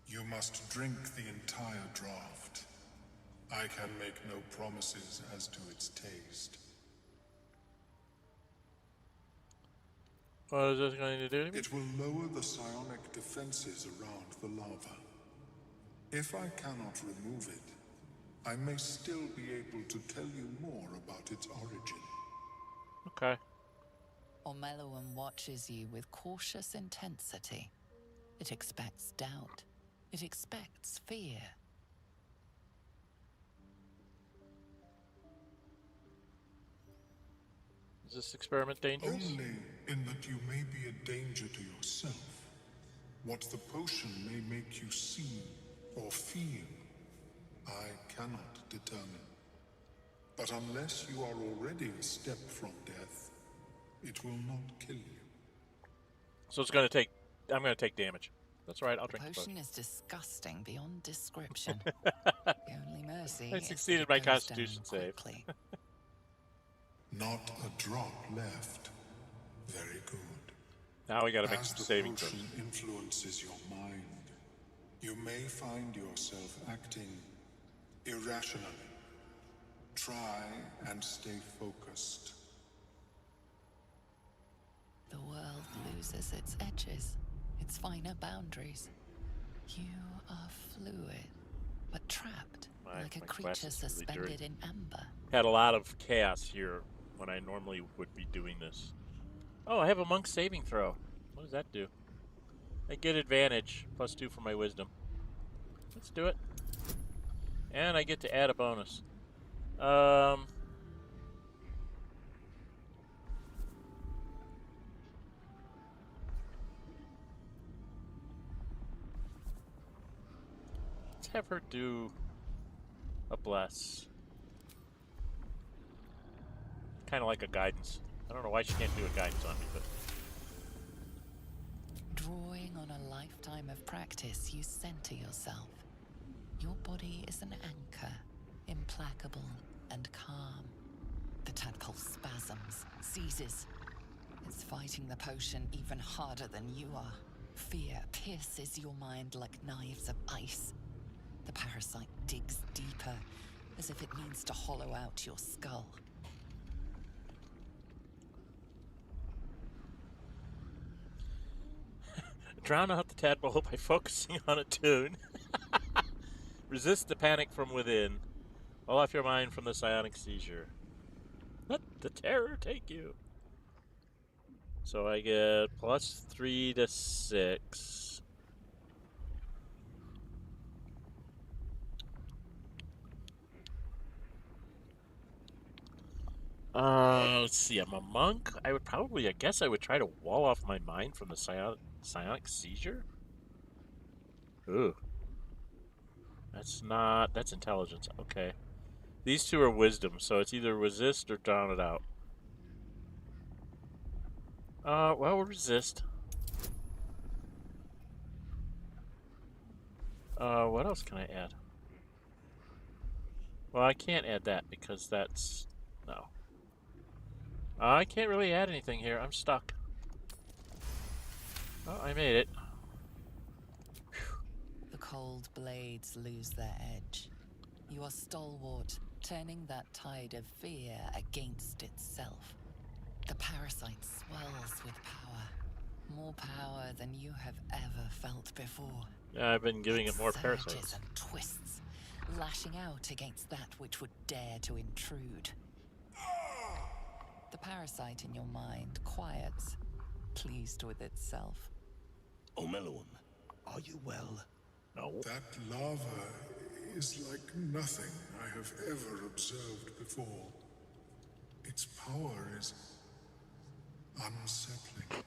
You must drink the entire draught. I can make no promises as to its taste. What is this going to do to me? It will lower the psionic defenses around the lava. If I cannot remove it, I may still be able to tell you more about its origin. Okay. Omeluum watches you with cautious intensity. It expects doubt. It expects fear. Is this experiment dangerous? Only in that you may be a danger to yourself. What the potion may make you see or feel, I cannot determine. But unless you are already a step from death, it will not kill you. So it's going to take... I'm going to take damage. That's right, I'll drink the Potion potion. is disgusting beyond description. The only mercy I is succeeded that my it goes constitution down save. quickly. Not a drop left. Very good. Now we got to make As some the saving potion throws. influences your mind, you may find yourself acting irrationally, Try and stay focused. The world loses its edges, its finer boundaries. You are fluid, but trapped, like a creature suspended in amber. Had a lot of chaos here when I normally would be doing this. Oh, I have a monk saving throw. What does that do? I get advantage, +2 for my wisdom. Let's do it. And I get to add a bonus. Let's have her do a bless. Kind of like a guidance. I don't know why she can't do a guidance on me, but... Drawing on a lifetime of practice, you center yourself. Your body is an anchor, implacable and calm. The tadpole spasms, seizes. It's fighting the potion even harder than you are. Fear pierces your mind like knives of ice. The parasite digs deeper, as if it needs to hollow out your skull. Drown out the tadpole by focusing on a tune. Resist the panic from within. Roll off your mind from the psionic seizure. Let the terror take you. So I get +3 to 6. Let's see. I'm a monk. I guess I would try to wall off my mind from the psionic seizure. Ooh. That's intelligence. Okay. These two are wisdom, so it's either resist or drown it out. Well, we'll resist. What else can I add? Well, I can't add that because that's... No. I can't really add anything here. I'm stuck. Oh, I made it. The cold blades lose their edge. You are stalwart, turning that tide of fear against itself. The parasite swells with power. More power than you have ever felt before. Yeah, I've been giving it more surges parasites. and twists, lashing out against that which would dare to intrude. The parasite in your mind quiets, pleased with itself. Omeluum, are you well? No. That lava is like nothing I have ever observed before. Its power is unsettling.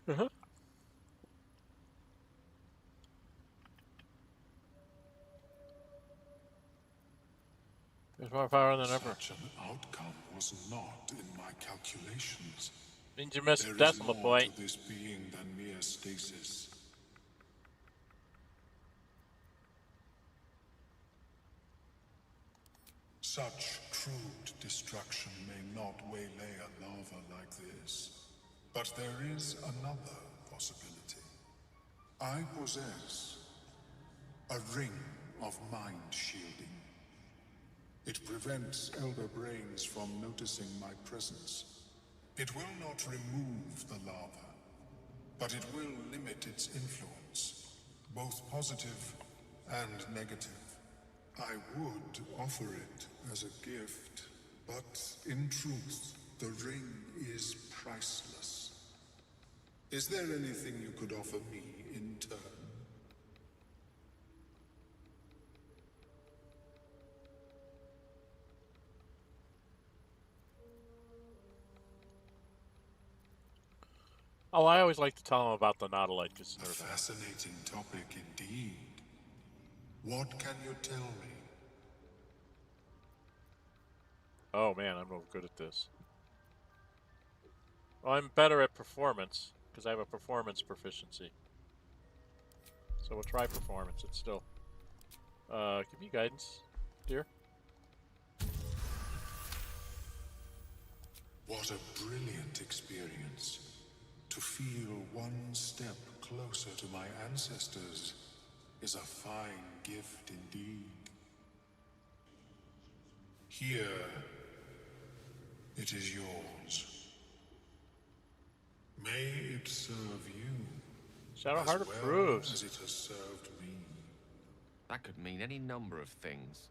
Uh-huh. There's more power than ever. Such an outcome was not in my calculations. Means you missed There the is decimal more point. to this being than mere stasis. Such crude destruction may not waylay a lava like this, but there is another possibility. I possess a ring of mind shielding. It prevents elder brains from noticing my presence. It will not remove the lava, but it will limit its influence, both positive and negative. I would offer it as a gift, but in truth, the ring is priceless. Is there anything you could offer me in turn? Oh, I always like to tell them about the Nautilite because A fascinating topic indeed. What can you tell me? Oh man, I'm no good at this. Well, I'm better at performance because I have a performance proficiency. So we'll try performance. It's still. Give me guidance, dear. What a brilliant experience. To feel one step closer to my ancestors is a fine gift indeed. Here, it is yours. May it serve you Shadowheart as well approves. as it has served me. That could mean any number of things.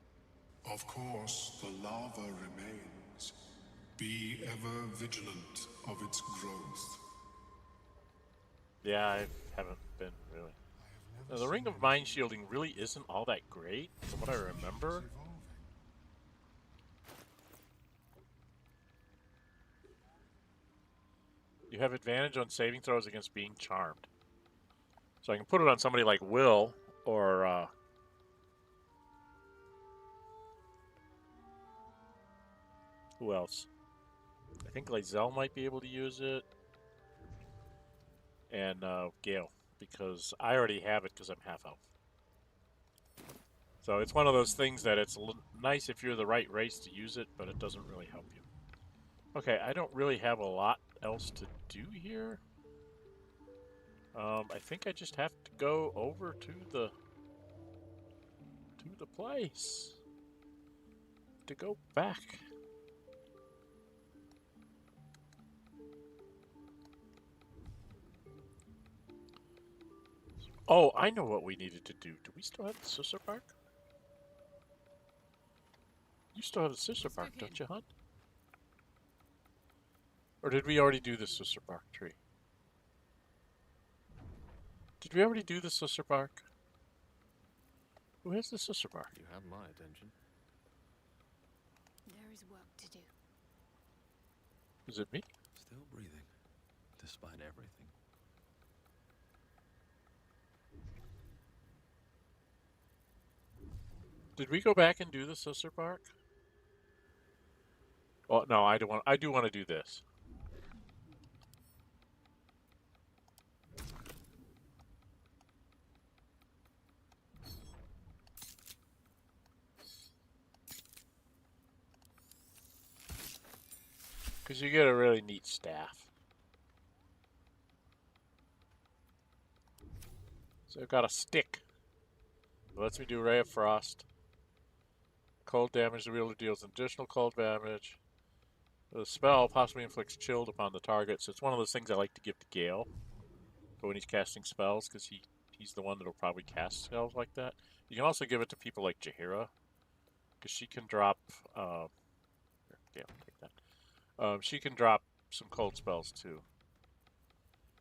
Of course, the lava remains. Be ever vigilant of its growth. Yeah, I haven't been really. Now, the Ring of Mind Shielding really isn't all that great, from what I remember. You have advantage on saving throws against being charmed. So I can put it on somebody like Will, or who else? I think Lae'zel might be able to use it. And Gale, because I already have it because I'm half elf. So it's one of those things that it's nice if you're the right race to use it, but it doesn't really help you. Okay, I don't really have a lot else to do here. I think I just have to go over to the place to go back. Oh, I know what we needed to do. Do we still have the Sussur Bark? You still have the Sussur Bark, don't you, Hunt? Or did we already do the Sussur Bark tree? Did we already do the Sussur Bark? Who has the Sussur Bark? You have my attention. There is work to do. Is it me? Still breathing, despite everything. Did we go back and do the Sussur Bark? Oh no, I do want to do this. Because you get a really neat staff. So I've got a stick. It lets me do Ray of Frost. Cold damage, the wielder deals additional cold damage. The spell possibly inflicts chilled upon the target, so it's one of those things I like to give to Gale for when he's casting spells, because he's the one that'll probably cast spells like that. You can also give it to people like Jaheira, because she can drop... Gale, take that. She can drop some cold spells too.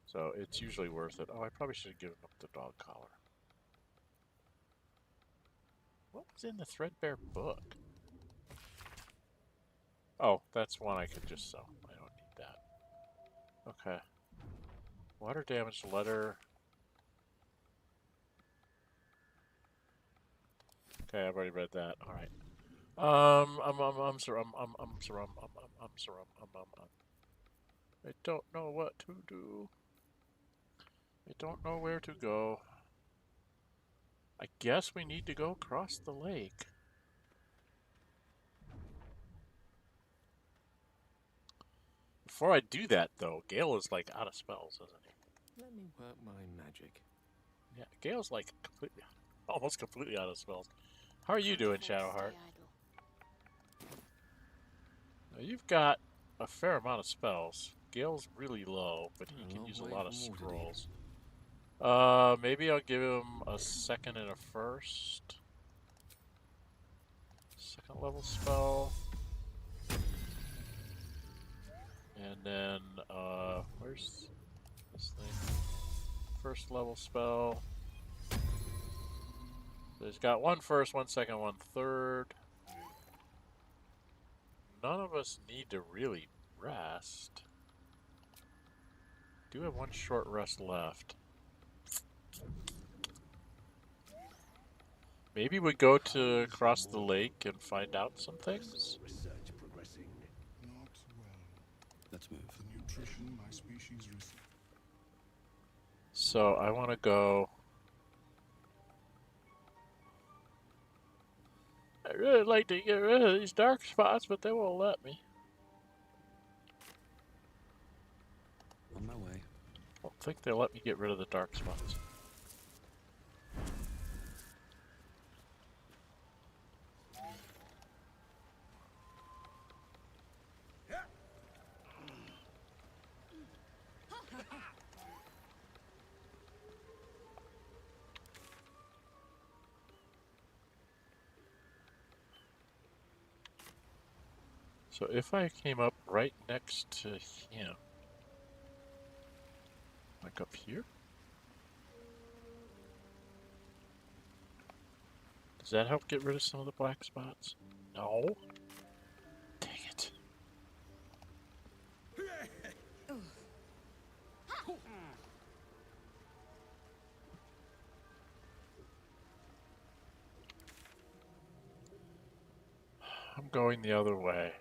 So it's usually worth it. Oh, I probably should have given up the dog collar. What was in the Threadbare book? Oh, that's one I could just sell. I don't need that. Okay. Water damage letter. Okay, I've already read that. All right. I don't know what to do. I don't know where to go. I guess we need to go across the lake. Before I do that, though, Gale is like out of spells, isn't he? Let me work my magic. Yeah, Gale's like completely, almost completely out of spells. How are you doing, Shadowheart? Now, you've got a fair amount of spells. Gale's really low, but he can use a lot of scrolls. Maybe I'll give him a second and a first. Second level spell. And then, where's this thing? First level spell. So he's got one first, one second, one third. None of us need to really rest. Do have one short rest left. Maybe we go to across the lake and find out some things. Research progressing. Not well. Let's move. The nutrition my species receives. So I want to go. I'd really like to get rid of these dark spots, but they won't let me. On my way. I don't think they'll let me get rid of the dark spots. So if I came up right next to him, like up here, does that help get rid of some of the black spots? No. Dang it. I'm going the other way.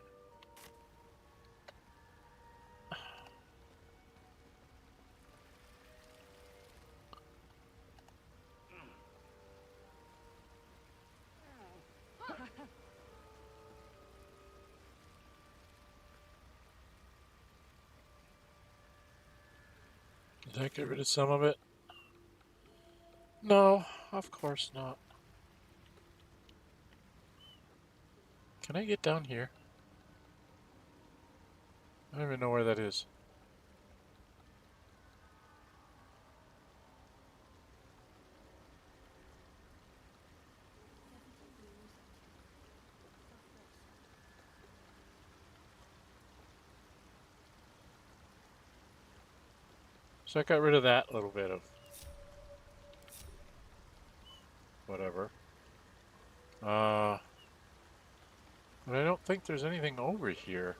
Did I get rid of some of it? No, of course not. Can I get down here? I don't even know where that is. So I got rid of that little bit of whatever. But I don't think there's anything over here.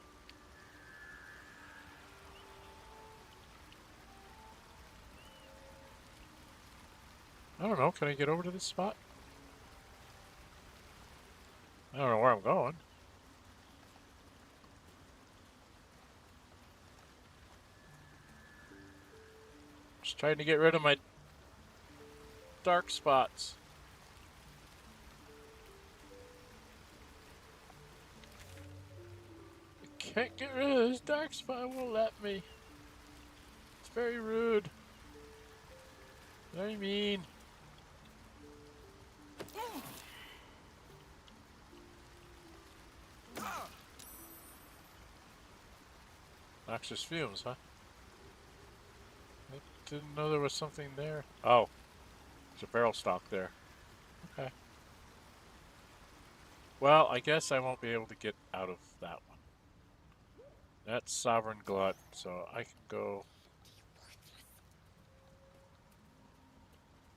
I don't know, can I get over to this spot? I don't know where I'm going. Just trying to get rid of my dark spots. I can't get rid of this dark spot, it won't let me. It's very rude. Very mean. Noxious fumes, huh? I didn't know there was something there. Oh, there's a barrel stock there. Okay. Well, I guess I won't be able to get out of that one. That's Sovereign Glut, so I can go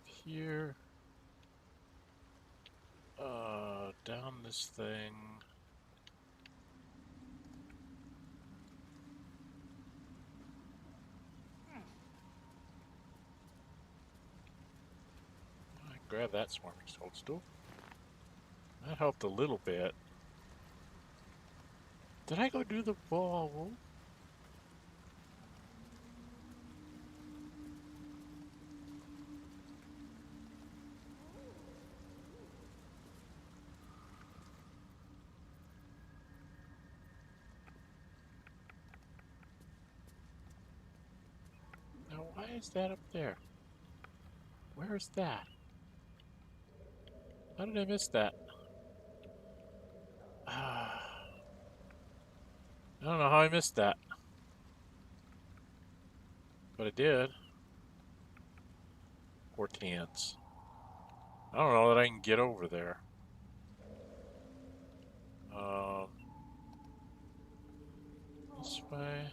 here. Down this thing. I can grab that swarming toadstool. That helped a little bit. Did I go do the ball? Now, why is that up there? Where is that? How did I miss that? I don't know how I missed that. But I did. Hortense. I don't know that I can get over there. This way.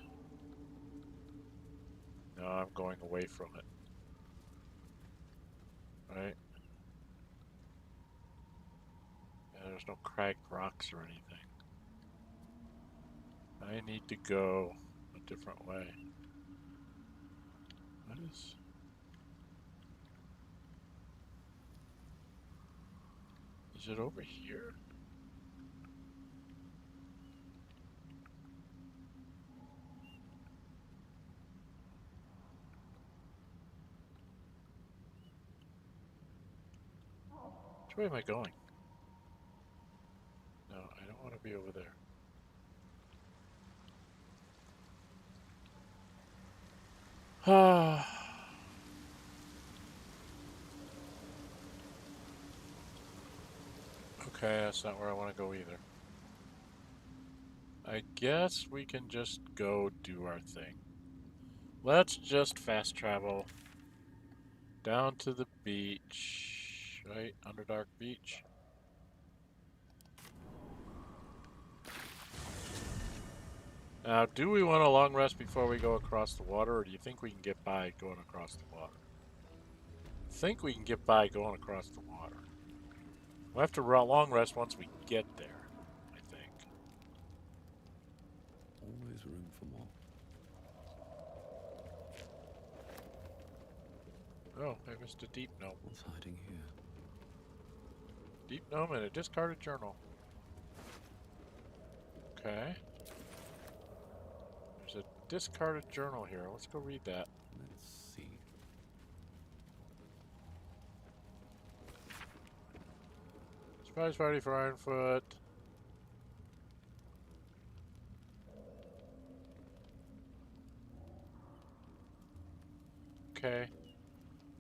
No, I'm going away from it. Right? Yeah, there's no cracked rocks or anything. I need to go a different way. What is... Is it over here? Which way am I going? No, I don't want to be over there. Ah. Okay, that's not where I want to go either. I guess we can just go do our thing. Let's just fast travel down to the beach, right? Underdark Beach. Now, do we want a long rest before we go across the water, or do you think we can get by going across the water? I think we can get by going across the water. We'll have to long rest once we get there, I think. Always room for more. Oh, I missed a deep gnome. What's hiding here? Deep gnome and a discarded journal. Okay. There's a discarded journal here. Let's go read that. Let's see. Surprise party for Ironfoot. Okay.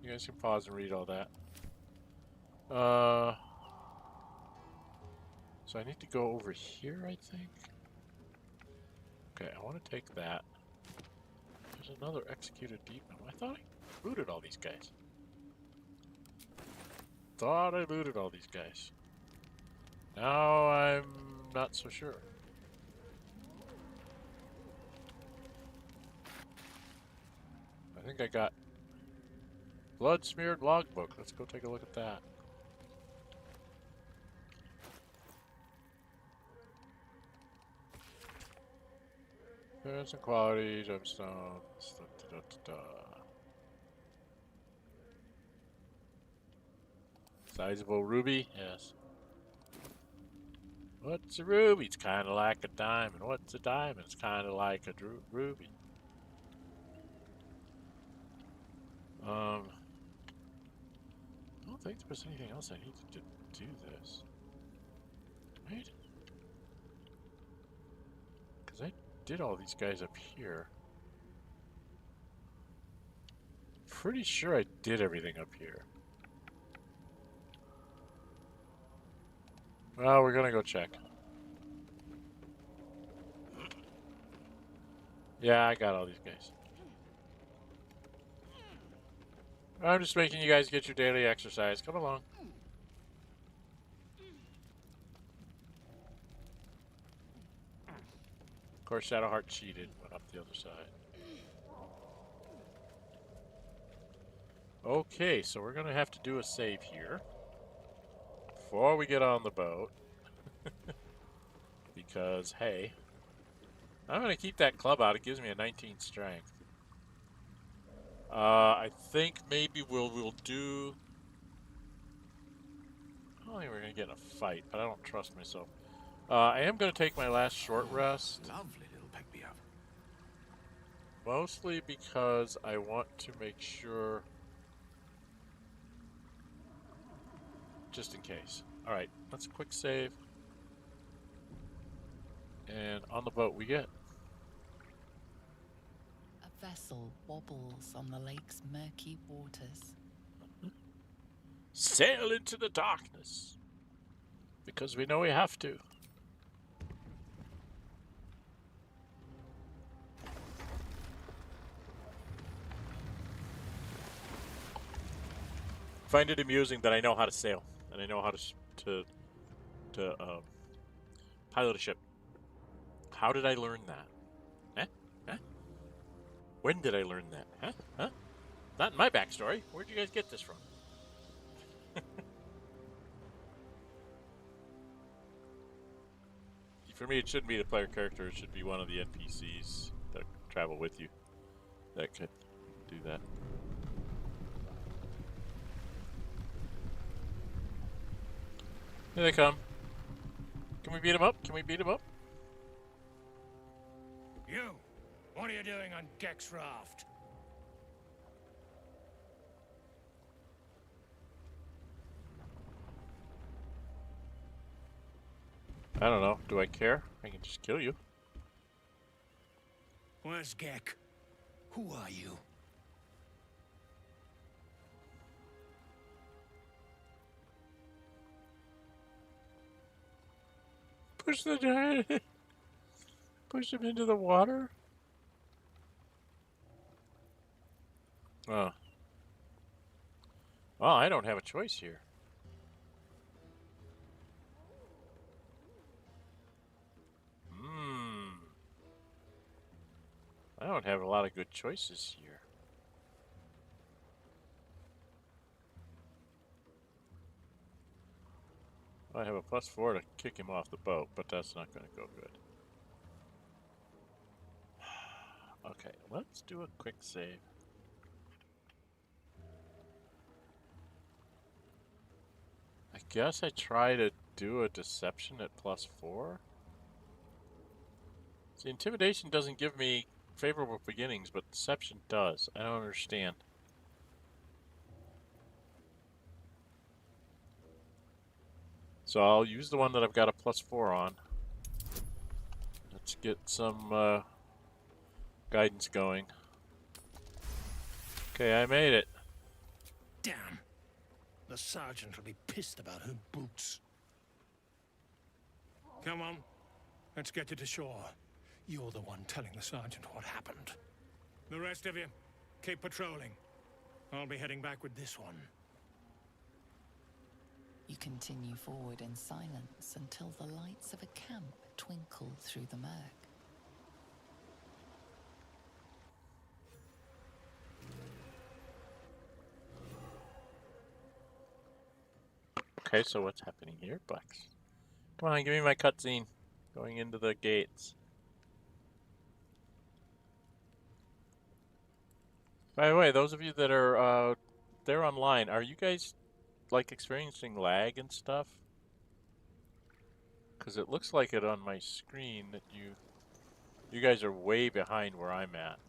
You guys can pause and read all that. So I need to go over here, I think. Okay, I want to take that. There's another executed deep gnome. I thought I looted all these guys. Thought I looted all these guys. Now I'm not so sure. I think I got blood smeared logbook. Let's go take a look at that. There's some quality gemstones. Sizable ruby, yes. What's a ruby? It's kind of like a diamond. What's a diamond? It's kind of like a ruby. I don't think there was anything else I needed to do this. Right? Because I did all these guys up here. Pretty sure I did everything up here. Well, we're gonna go check. Yeah, I got all these guys. I'm just making you guys get your daily exercise. Come along. Of course, Shadowheart cheated, went up the other side. Okay, so we're gonna have to do a save here before we get on the boat. Because, hey, I'm gonna keep that club out. It gives me a 19 strength. I think maybe we'll do. I don't think we're gonna get in a fight, but I don't trust myself. I am gonna take my last short rest. Lovely little pick me up. Mostly because I want to make sure, just in case. All right, let's quick save. And on the boat we get. A vessel wobbles on the lake's murky waters. Sail into the darkness. Because we know we have to. Find it amusing that I know how to sail and I know how to pilot a ship. How did I learn that? Huh? When did I learn that? Huh? Not in my backstory. Where'd you guys get this from? For me, it shouldn't be the player character. It should be one of the NPCs that travel with you that could do that. Here they come. Can we beat them up? Can we beat them up? You! What are you doing on Gex Raft? I don't know. Do I care? I can just kill you. Where's Gek? Who are you? Push the giant. Push him into the water. Oh. Well, I don't have a choice here. I don't have a lot of good choices here. I have a +4 to kick him off the boat, but that's not going to go good. Okay, let's do a quick save. I guess I try to do a deception at +4. See, intimidation doesn't give me favorable beginnings, but deception does. I don't understand. So I'll use the one that I've got a +4 on. Let's get some guidance going. Okay, I made it. Damn. The sergeant will be pissed about her boots. Come on. Let's get you to shore. You're the one telling the sergeant what happened. The rest of you, keep patrolling. I'll be heading back with this one. You continue forward in silence until the lights of a camp twinkle through the murk. Okay, so what's happening here, Blacks? Come on, give me my cutscene. Going into the gates. By the way, those of you that are there online, are you guys like experiencing lag and stuff? Because it looks like it on my screen that you guys are way behind where I'm at.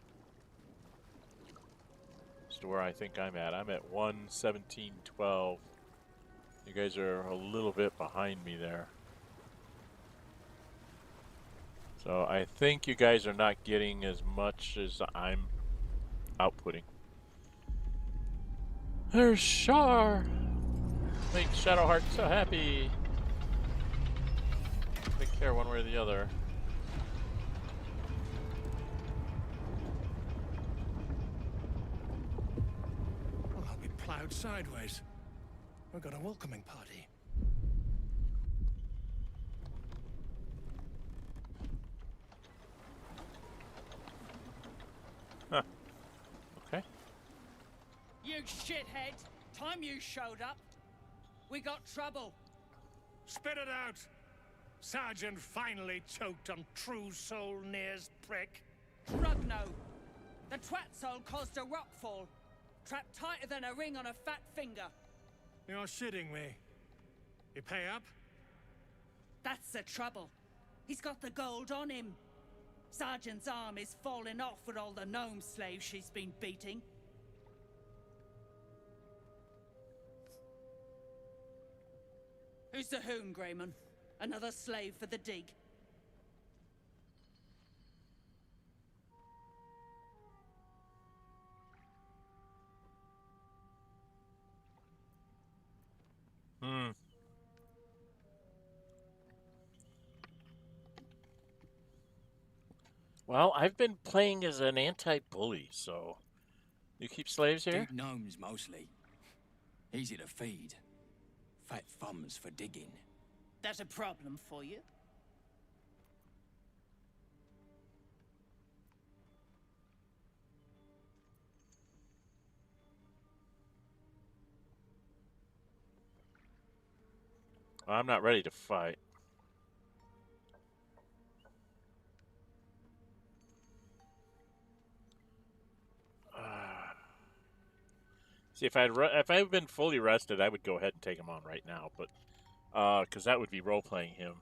As to where I think I'm at. I'm at 1:17:12. You guys are a little bit behind me there. So I think you guys are not getting as much as I'm outputting. There's Shar! Make Shadowheart so happy! Take care one way or the other. Well, I'll be plowed sideways. We've got a welcoming party. Huh. Okay. You shithead! Time you showed up, we got trouble. Spit it out! Sergeant finally choked on True Soul Near's prick. Drugno! The twat soul caused a rockfall. Trapped tighter than a ring on a fat finger. You're shitting me. You pay up? That's the trouble. He's got the gold on him. Sergeant's arm is falling off with all the gnome slaves she's been beating. Who's the hoon, Grayman? Another slave for the dig? Well, I've been playing as an anti-bully, so... You keep slaves here? Dig gnomes, mostly. Easy to feed. Fat thumbs for digging. That's a problem for you? Well, I'm not ready to fight. See, if I'd been fully rested, I would go ahead and take him on right now, but because that would be role-playing him.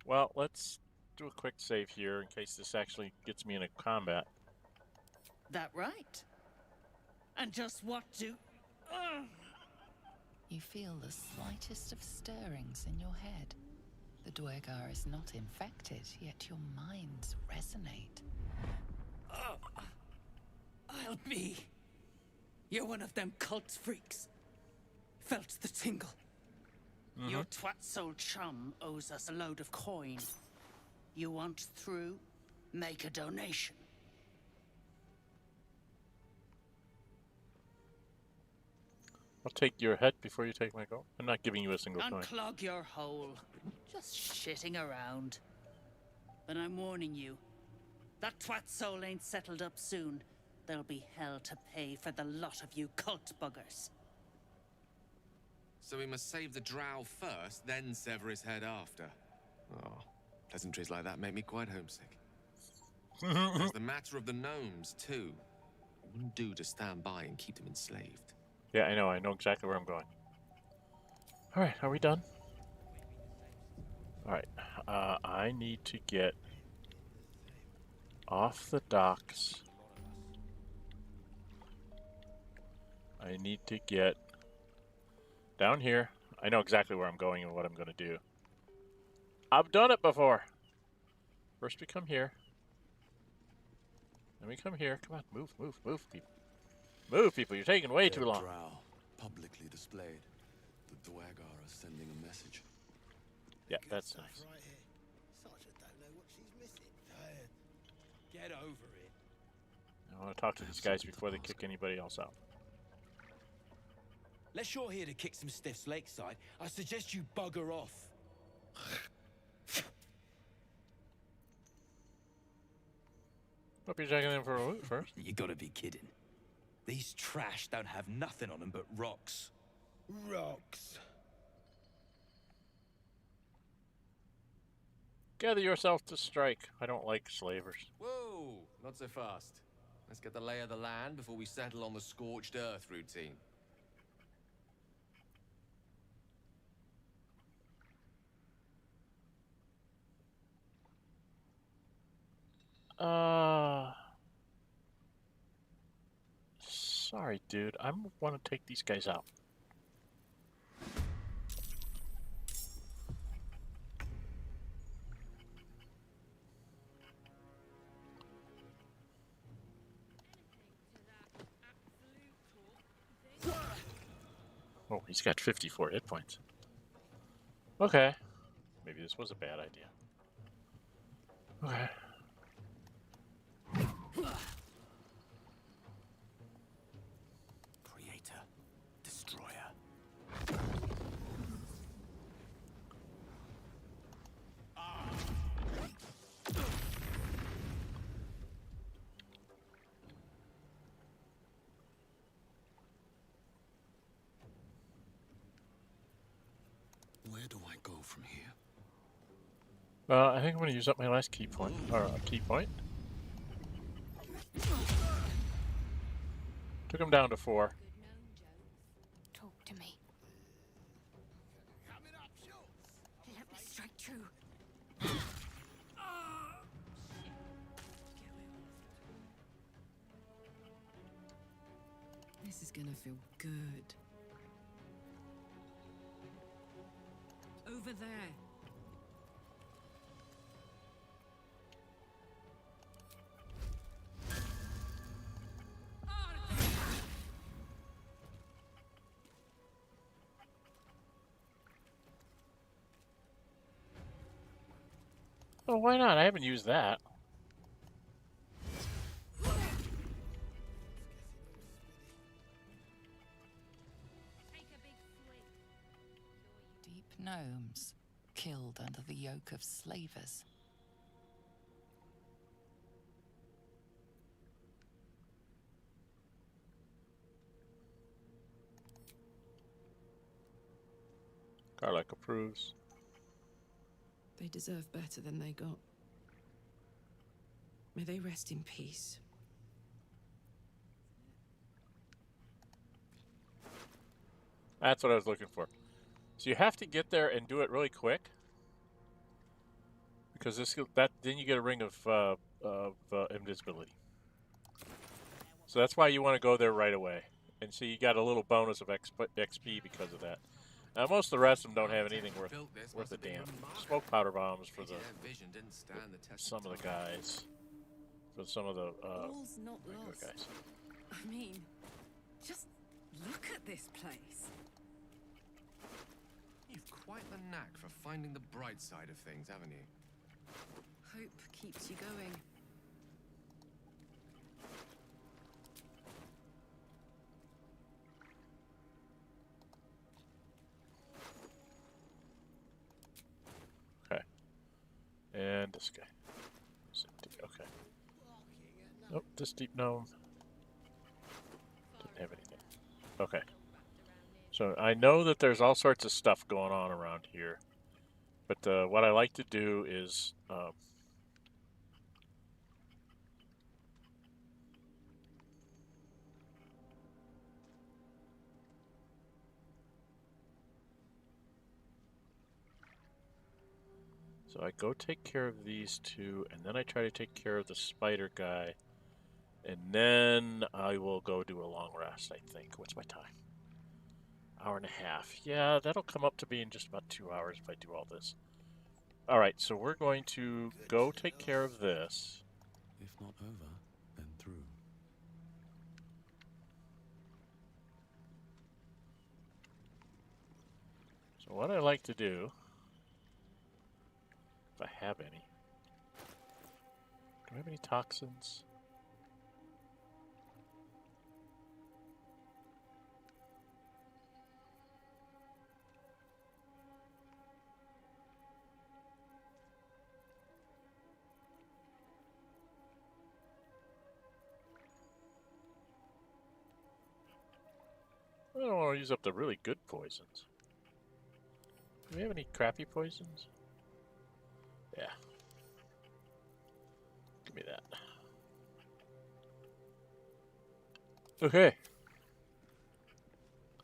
Well, let's do a quick save here in case this actually gets me into combat. That right? And just what do... You feel the slightest of stirrings in your head. The Dwergar is not infected, yet your minds resonate. I'll be... You're one of them cult freaks. Felt the tingle. Your twat-soul chum owes us a load of coin. You want through? Make a donation. I'll take your head before you take my gold. I'm not giving you a single coin. Unclog your hole. Just shitting around. But I'm warning you. That twat soul ain't settled up soon. There'll be hell to pay for the lot of you cult buggers. So we must save the drow first, then sever his head after. Oh, pleasantries like that make me quite homesick. There's the matter of the gnomes, too. It wouldn't do to stand by and keep them enslaved. Yeah, I know. I know exactly where I'm going. Alright, are we done? Alright, I need to get off the docks. I need to get down here. I know exactly where I'm going and what I'm going to do. I've done it before. First we come here. Then we come here. Come on, move, move, move, people. Move, people. You're taking way too long. Drow, publicly displayed. The Dwagar are sending a message. Yeah, that's nice. Right here. Sergeant don't know what she's missing. Tired. Get over it. I want to talk to these guys before they kick anybody else out. Unless you're here to kick some stiffs lakeside, I suggest you bugger off. Hope you're checking in for a loot first. You gotta be kidding. These trash don't have nothing on them but rocks. Rocks. Gather yourself to strike. I don't like slavers. Whoa, not so fast. Let's get the lay of the land before we settle on the scorched earth routine. Sorry, dude. I want to take these guys out. Oh, he's got 54 hit points. Okay. Maybe this was a bad idea. Okay. Creator, destroyer. Where do I go from here? I think I'm going to use up my last key point. Or key point. Took him down to 4. Talk to me. Let me strike true. This is gonna feel good. Over there. Oh, why not? I haven't used that. Deep gnomes, killed under the yoke of slavers. Karlach approves. They deserve better than they got. May they rest in peace. That's what I was looking for. So you have to get there and do it really quick, because then you get a ring of invisibility. So that's why you want to go there right away, and so you got a little bonus of XP because of that. Now most of the rest of them don't have anything worth a damn. Smoke powder bombs for some of the guys, for some of the All's not regular lost. guys. I mean, just look at this place. You've quite the knack for finding the bright side of things, haven't you? Hope keeps you going. this guy. Okay. Nope, this deep gnome didn't have anything. Okay. So I know that there's all sorts of stuff going on around here. But what I like to do is... so I go take care of these two, and then I try to take care of the spider guy. And then I will go do a long rest, I think. What's my time? Hour and a half. Yeah, that'll come up to being just about 2 hours if I do all this. Alright, so we're going to go take care of this. If not over, then through. So what I like to do, if I have any. Do I have any toxins? I don't want to use up the really good poisons. Do we have any crappy poisons? Yeah. Give me that. Okay.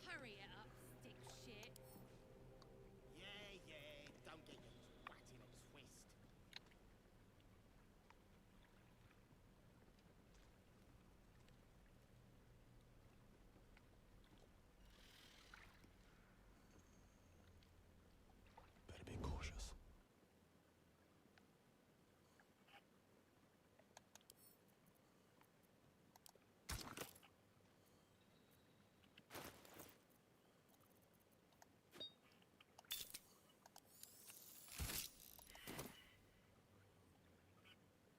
Hurry it up, stick shit. Yeah, don't get your twat in a twist. Better be cautious.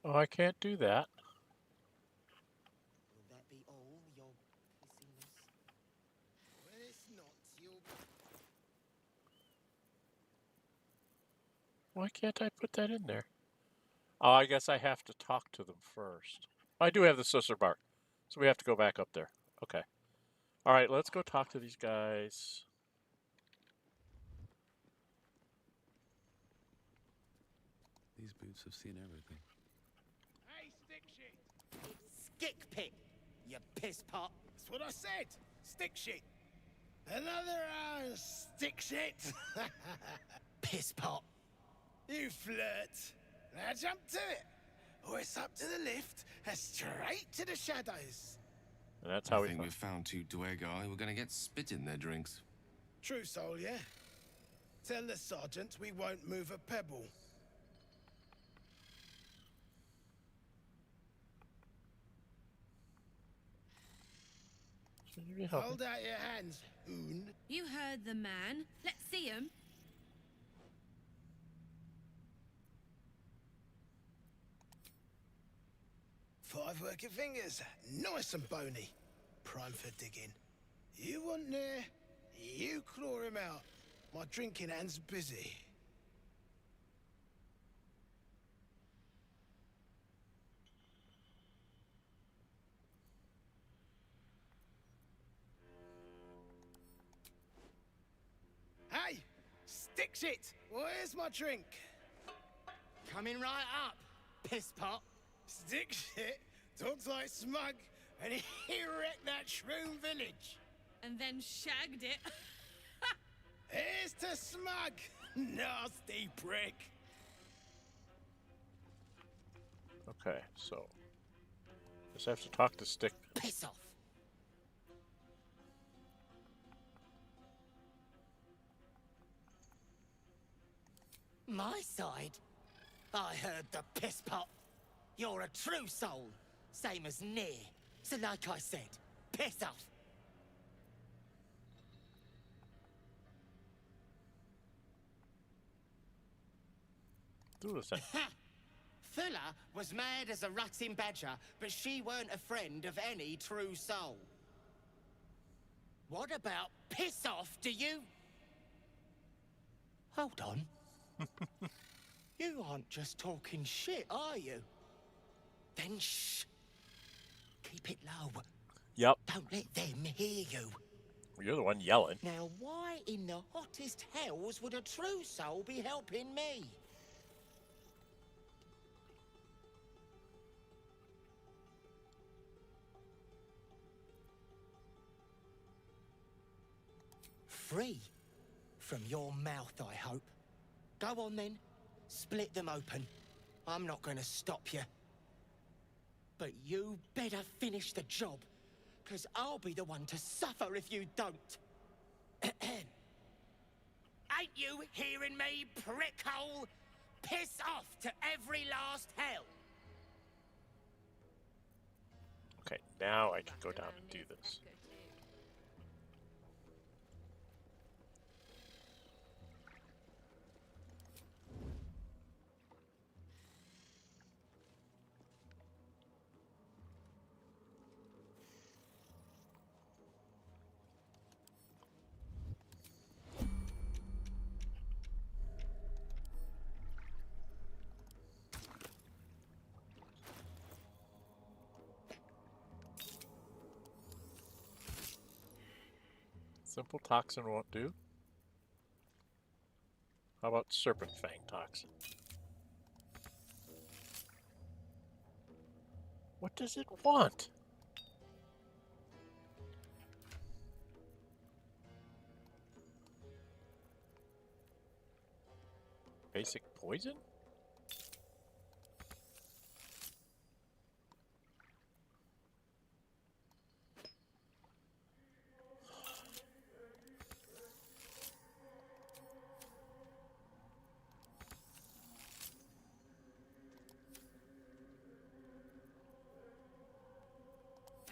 Oh, I can't do that. Will that be all your pissiness? When it's not, you'll... Why can't I put that in there? Oh, I guess I have to talk to them first. I do have the Sussur bark, so we have to go back up there. Okay. All right, let's go talk to these guys. These boots have seen everything. Hey, stick shit! Skick pit, you piss pot. That's what I said. Stick shit. Another stick shit. Piss pot. You flirt. Now jump to it. Or it's up to the lift and straight to the shadows. And that's how I we think we've found two Dwegai who are going to get spit in their drinks. True soul, yeah? Tell the sergeant we won't move a pebble. Hold out your hands, Hoon. You heard the man. Let's see him. Five working fingers, nice and bony. Prime for digging. You want near, you claw him out. My drinking hand's busy. Hey, stick shit, where's my drink? Coming right up, piss pot. Stick shit talks like smug, and he wrecked that shroom village. And then shagged it. Here's to smug, nasty prick. Okay, so just have to talk to Stick. Piss off. My side? I heard the piss pot. You're a true soul, same as near. So like I said, piss off. Do the thing. Fuller was mad as a rutting badger, but she weren't a friend of any true soul. What about piss off, do you? Hold on. You aren't just talking shit, are you? Then shh. Keep it low. Yep. Don't let them hear you. You're the one yelling. Now, why in the hottest hells would a true soul be helping me? Free from your mouth, I hope. Go on then, split them open. I'm not going to stop you. But you better finish the job, because I'll be the one to suffer if you don't. Ain't you hearing me, prickhole? Piss off to every last hell. Okay, now I can go down and do this. Simple toxin won't do. How about serpent fang toxin? What does it want? Basic poison?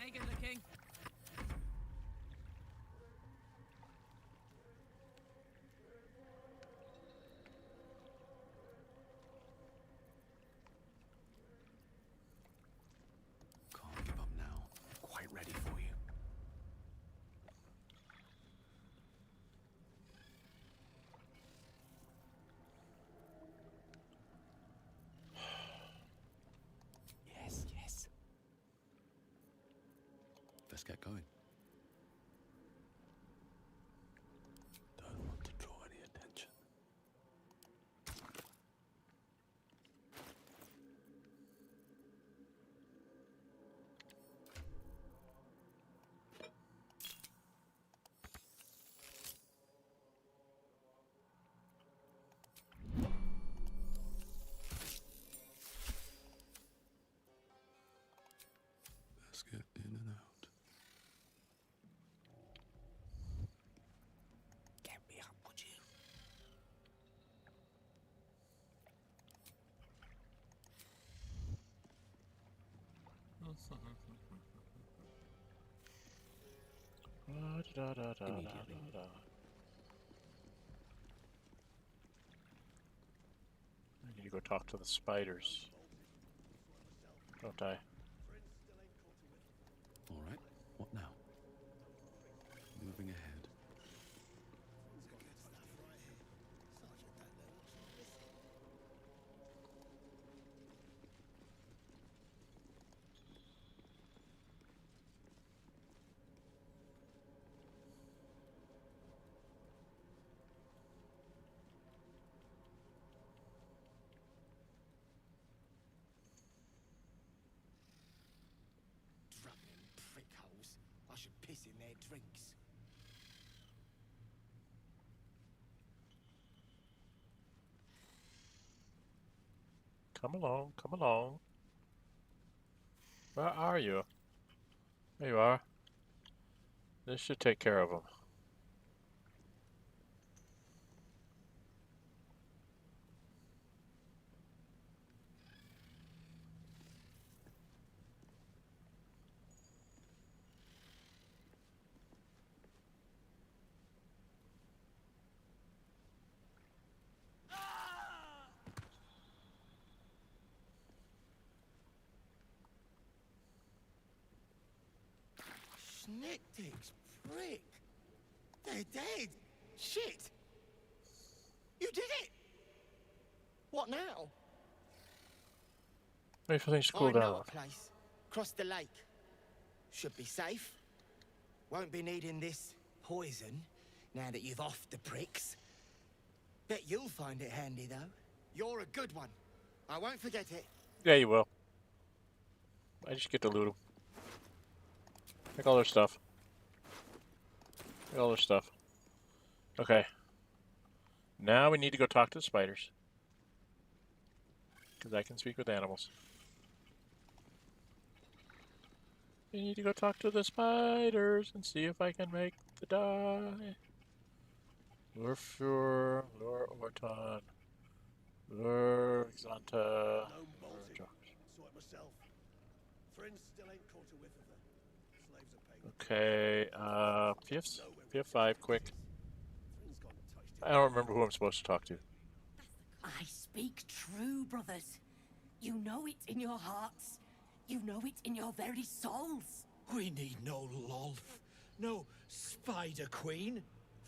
Hey, good looking. Can't give up now. Quite ready for you. Yes, yes. Let's get going. Don't want to draw any attention. Let's get in and out. Get me up, would you? Immediately. I need to go talk to the spiders. Don't I? All right. What now? Moving ahead. Drunken prickholes. I should piss in their drinks. Come along, come along. Where are you? There you are. This should take care of them. Schnickdicks, prick. They're dead. Shit. You did it. What now? Wait for things to cool I know down. a place. Across the lake. Should be safe. Won't be needing this poison now that you've offed the pricks. Bet you'll find it handy, though. You're a good one. I won't forget it. Yeah, you will. I just get to loot them. Take all their stuff. Take all their stuff. Okay. Now we need to go talk to the spiders. Because I can speak with animals. We need to go talk to the spiders and see if I can make the dye. Lurfur, Lure Orton, Lure Xanta. Okay, PF5, quick. I don't remember who I'm supposed to talk to. I speak true, brothers. You know it in your hearts. You know it in your very souls. We need no Lolth, no Spider Queen.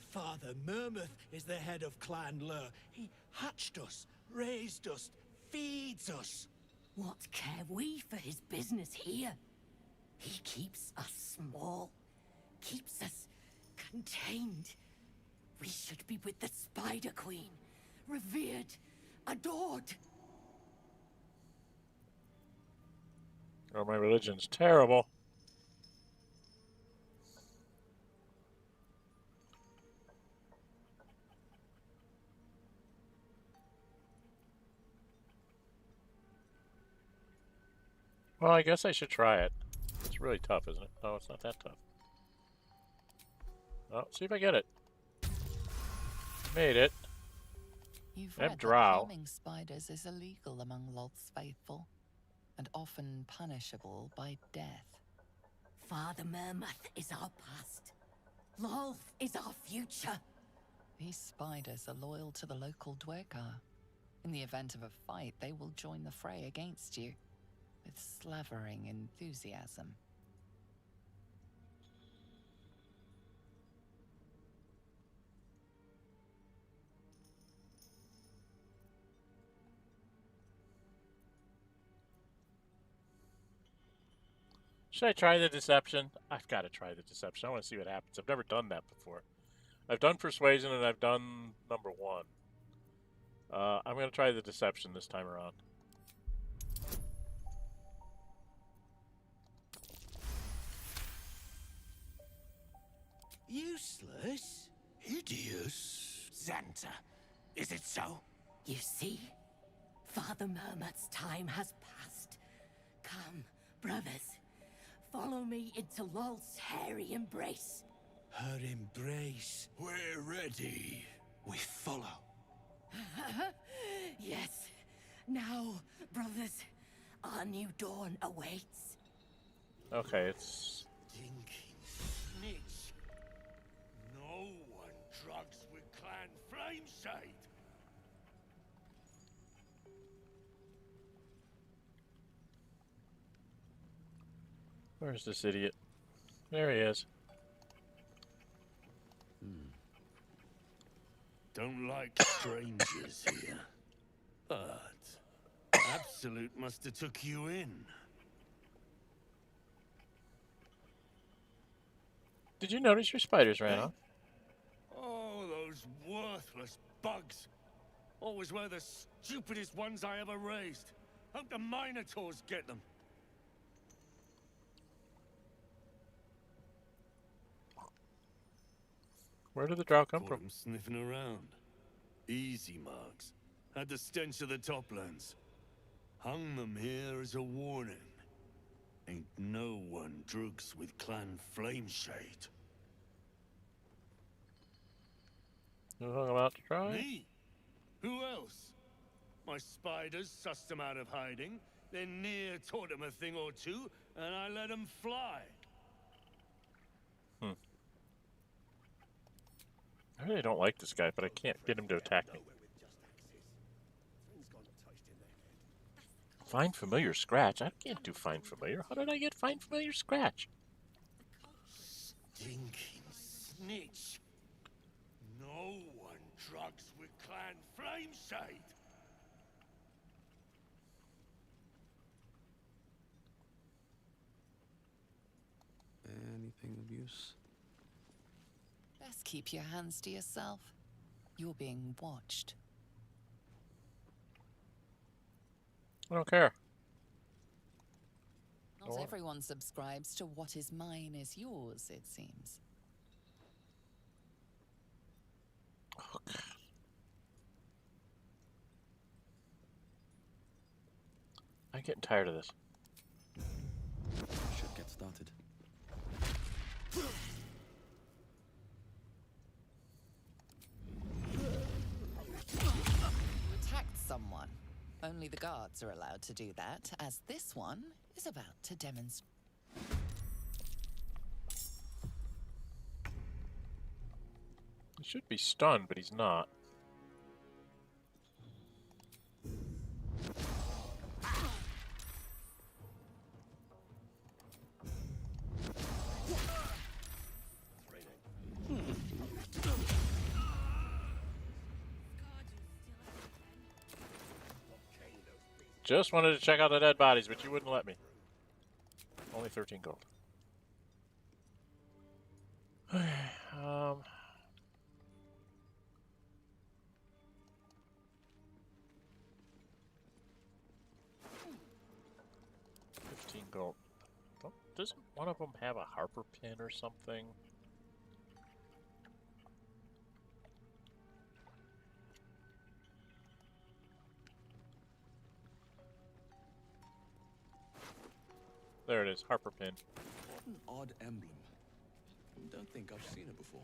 Father Mermuth is the head of Clan Lur. He hatched us, raised us, feeds us. What care we for his business here? He keeps us small, keeps us contained. We should be with the Spider Queen, revered, adored. Oh, my religion's terrible. Well, I guess I should try it. It's really tough, isn't it? No, it's not that tough. Oh, see if I get it. Made it. You've I have read that Drow. harming spiders is illegal among Lolth's faithful, and often punishable by death. Father Mermuth is our past. Lolth is our future. These spiders are loyal to the local Dwergar. In the event of a fight, they will join the fray against you, with slavering enthusiasm. Should I try the deception? I've got to try the deception. I want to see what happens. I've never done that before. I've done persuasion and I've done number 1. I'm going to try the deception this time around. Useless? Hideous? Xanta, is it so? You see, Father Mermuth's time has passed. Come, brothers, follow me into Lolth's hairy embrace. Her embrace. We're ready. We follow. Yes. Now, brothers, our new dawn awaits. Okay, it's... Dinky snitch. No one drugs with Clan Flameshade. Where's this idiot? There he is. Don't like strangers here. But Absolute must have took you in. Did you notice your spiders ran off? Oh, those worthless bugs. Always were the stupidest ones I ever raised. Hope the Minotaurs get them. Where did the drow come from? Sniffing around. Easy marks. Had the stench of the toplands. Hung them here as a warning. Ain't no one drugs with Clan Flameshade. You hung them out to dry? Me? Who else? My spiders sussed them out of hiding, then Near taught them a thing or two, and I let them fly. I really don't like this guy, but I can't get him to attack me. Find familiar scratch? I can't do find familiar. How did I get find familiar scratch? Stinking snitch. No one drugs with Clan Flameshade. use. Best keep your hands to yourself. You're being watched. I don't care. Not everyone subscribes to what is mine is yours, it seems. Okay. I'm getting tired of this. Should get started. You attacked someone. Only the guards are allowed to do that, as this one is about to demonstrate. He should be stunned, but he's not. Just wanted to check out the dead bodies, but you wouldn't let me. Only 13 gold. Okay, 15 gold. Doesn't one of them have a harper pin or something? There it is, harper pin. What an odd emblem. Don't think I've seen it before.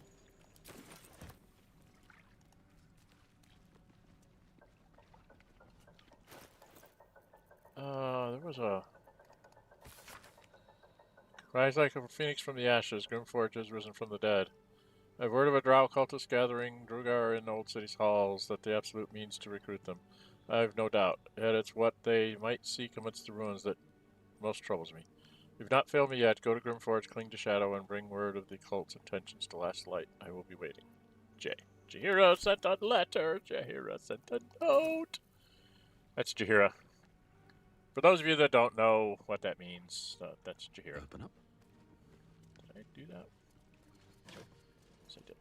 There was a... Rise like a phoenix from the ashes, Grymforge has risen from the dead. I've heard of a drow cultist gathering Drugar in Old City's halls, that the absolute means to recruit them. I've no doubt, yet it's what they might seek amidst the ruins that most troubles me. You've not failed me yet. Go to Grymforge, cling to Shadow, and bring word of the cult's intentions to Last Light. I will be waiting. J. Jaheira sent a letter. Jaheira sent a note. That's Jaheira. For those of you that don't know what that means, that's Jaheira. Open up. Did I do that? Yes, I did.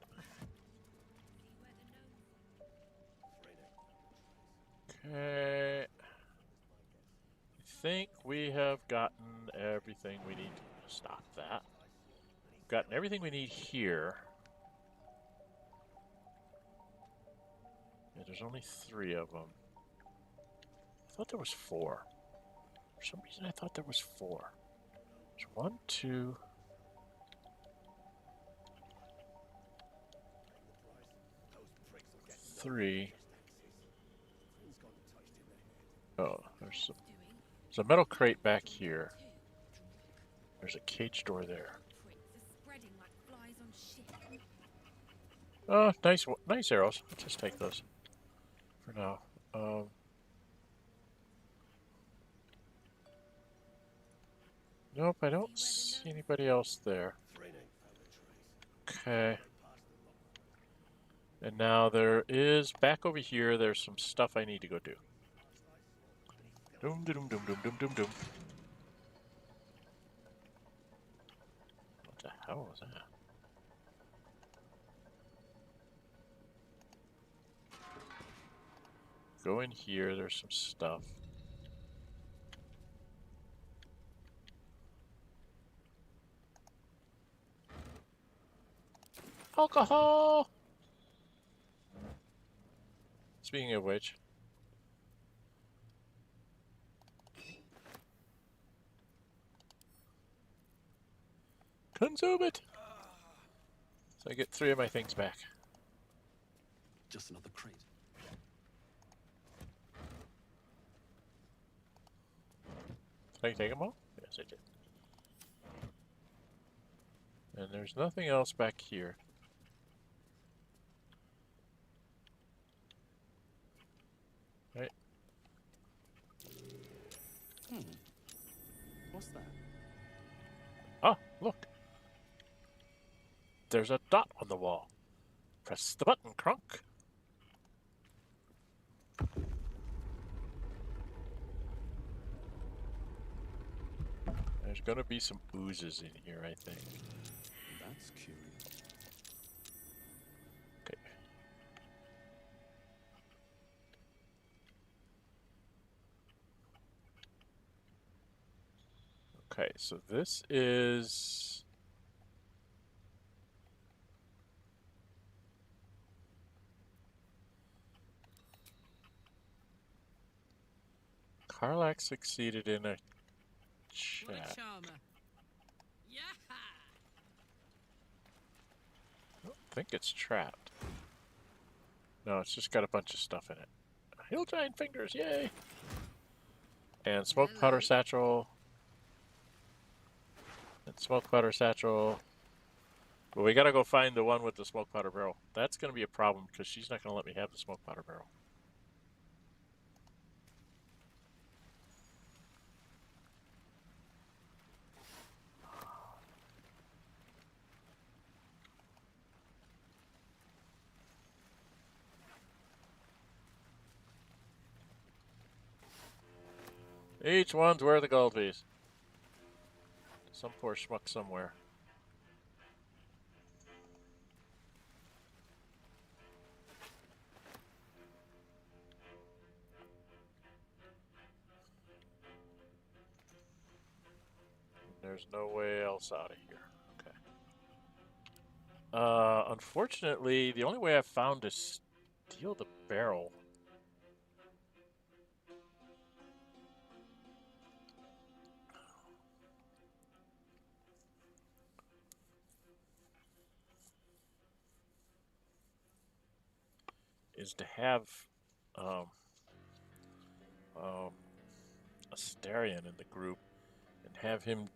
Okay. I think we have gotten everything we need to stop that. We've gotten everything we need here. Yeah, there's only 3 of them. I thought there was 4. For some reason I thought there was 4. There's 1, 2... three. Oh, there's a metal crate back here. There's a cage door there. Oh, nice arrows. Let's just take those for now. Nope, I don't see anybody else there. Okay. And now there is, back over here, there's some stuff I need to go do. Doom, doom, doom, doom, doom, doom, doom. What the hell was that? Go in here, there's some stuff. Alcohol! Speaking of which, consume it! So I get 3 of my things back. Just another crate. Did I take them all? Yes, I did. And there's nothing else back here. Right. What's that? Ah, look. There's a dot on the wall. Press the button, Crunk. There's gonna be some oozes in here, I think. That's curious. Okay. Okay, so this is... Karlach succeeded in a chat. What a charmer. Yeah. I don't think it's trapped. No, it's just got a bunch of stuff in it. Hill giant fingers, yay! And smoke powder satchel. And smoke powder satchel. But we gotta go find the one with the smoke powder barrel. That's gonna be a problem because she's not gonna let me have the smoke powder barrel. Each one's worth a gold piece. Some poor schmuck somewhere. There's no way else out of here. Okay. Unfortunately, the only way I've found to steal the barrel is to have Astarion in the group and have him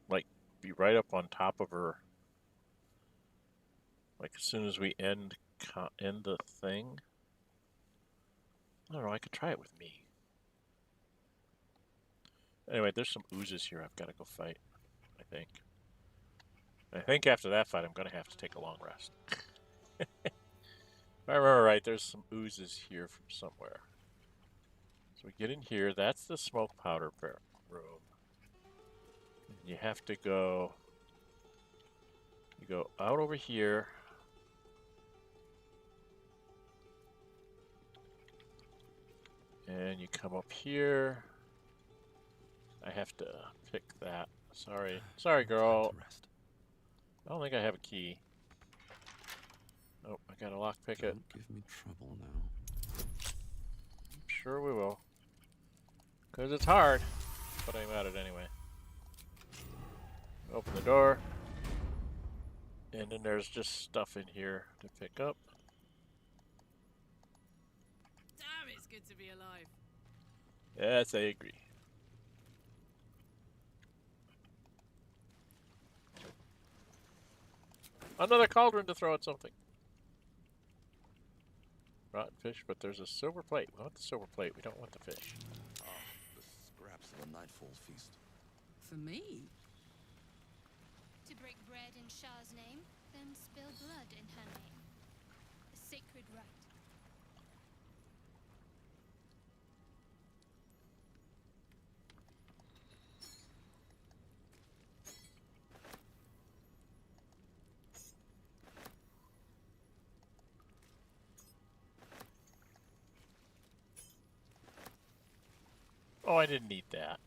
like be right up on top of her, like as soon as we end the thing. I don't know. I could try it with me. Anyway, there's some oozes here I've got to go fight. I think after that fight I'm gonna have to take a long rest. If I remember right, there's some oozes here from somewhere. So we get in here. That's the smoke powder room. And you have to go. You go out over here. And you come up here. I have to pick that. Sorry. Sorry, girl. I don't think I have a key. Oh, I gotta lockpick it. Don't give me trouble now. I'm sure we will. Because it's hard. But I'm at it anyway. Open the door. And then there's just stuff in here to pick up. Damn, it's good to be alive. Yes, I agree. Another cauldron to throw at something. Rotten fish, but there's a silver plate. We want the silver plate. We don't want the fish. Ah, the scraps of a nightfall feast. For me? To break bread in Shah's name, then spill blood in her name. A sacred rite. Oh, I didn't need that.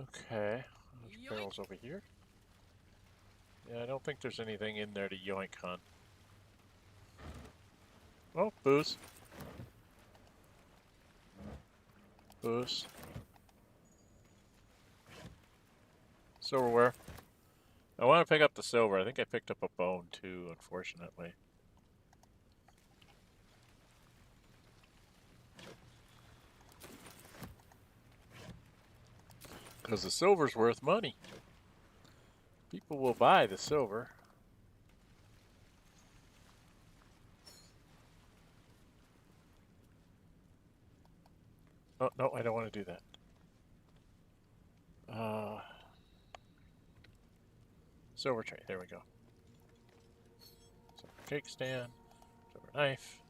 Okay, there's barrels over here. Yeah, I don't think there's anything in there to yoink on. Oh, booze. Booze. Silverware. I want to pick up the silver. I think I picked up a bone too, unfortunately. Because the silver's worth money. People will buy the silver. Oh, no, I don't want to do that. Silver tray. There we go. Silver cake stand. Silver knife.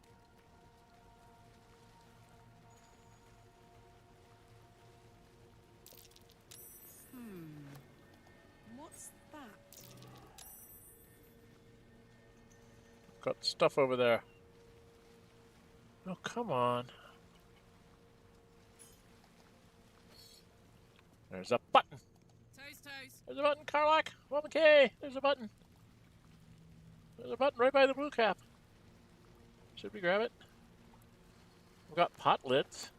What's that? Got stuff over there. Oh, come on. There's a button. Toes. There's a button, Karlach. Well, okay. There's a button. There's a button right by the blue cap. Should we grab it? We've got pot lids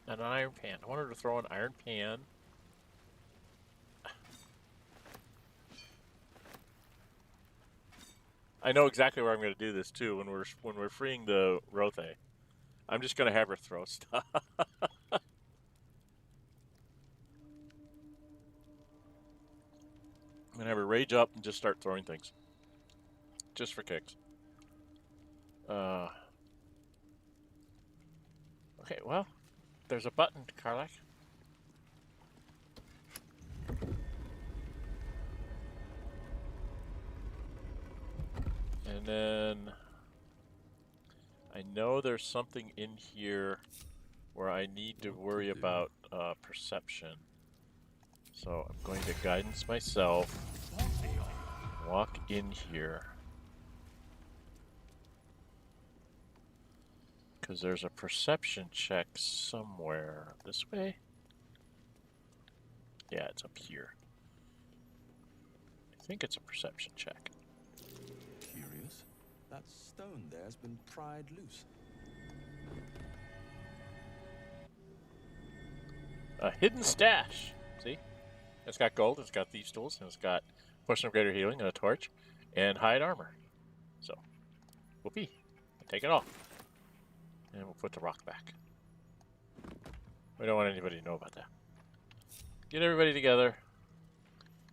and an iron pan. I wanted to throw an iron pan. I know exactly where I'm going to do this too. When we're freeing the Rothe, I'm just going to have her throw stuff. I'm going to have her rage up and just start throwing things, just for kicks. Okay, well, there's a button, Karlach. And then I know there's something in here where I need to worry about perception. So I'm going to guidance myself, walk in here. Because there's a perception check somewhere. This way? Yeah, it's up here. I think it's a perception check. Curious. That stone there's been pried loose. A hidden stash. See? It's got gold, it's got thieves' tools, and it's got potion of greater healing and a torch and hide armor. So, whoopee. Take it all. And we'll put the rock back. We don't want anybody to know about that. Get everybody together.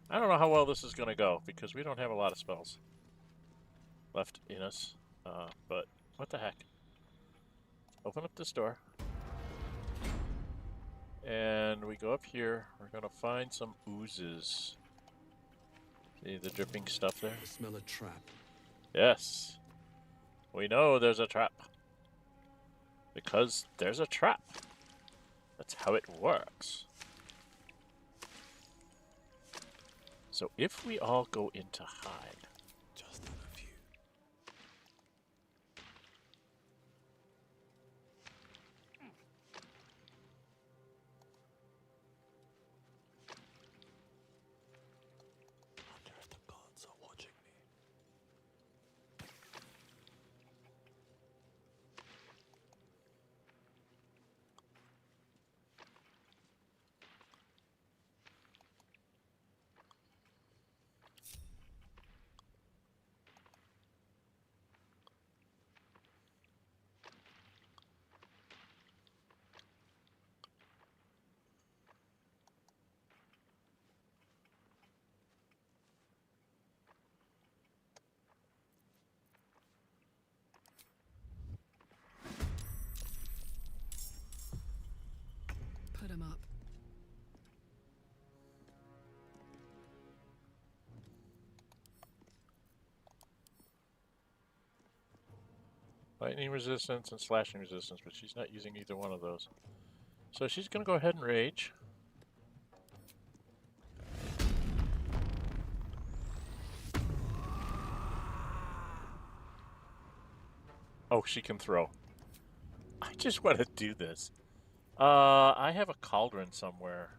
I don't know how well this is going to go because we don't have a lot of spells left in us. But what the heck? Open up this door. And we go up here. We're going to find some oozes. See the dripping stuff there? I smell a trap. Yes. We know there's a trap. Because there's a trap. That's how it works. So if we all go into hide. Just on a few. Wonder if the gods are watching me. Put him up. Lightning resistance and slashing resistance, but she's not using either one of those. So she's going to go ahead and rage. Oh, she can throw. I just want to do this. I have a cauldron somewhere.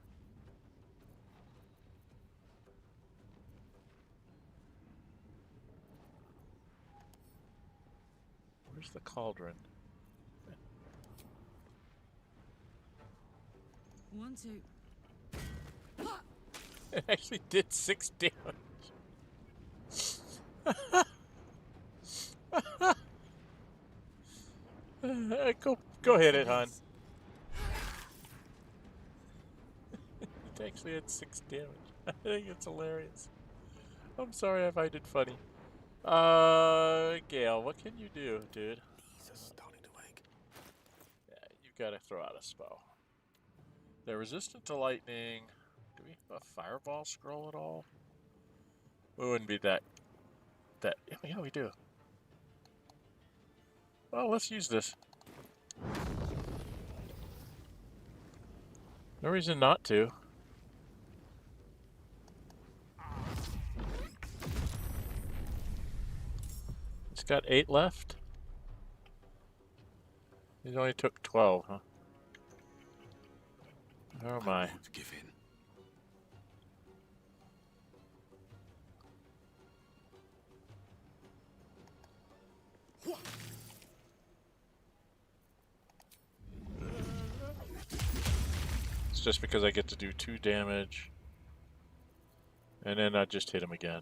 Where's the cauldron? 1, 2. It actually did 6 damage. Go hit it, hon. It actually had 6 damage. I think it's hilarious. I'm sorry if I did funny. Gale, what can you do, dude? These are starting to wake. Yeah, you gotta throw out a spell. They're resistant to lightning. Do we have a fireball scroll at all? We wouldn't be that. Yeah, we do. Well, let's use this. No reason not to. It's got 8 left. He only took 12, huh? Oh my. Give in. It's just because I get to do 2 damage. And then I just hit him again.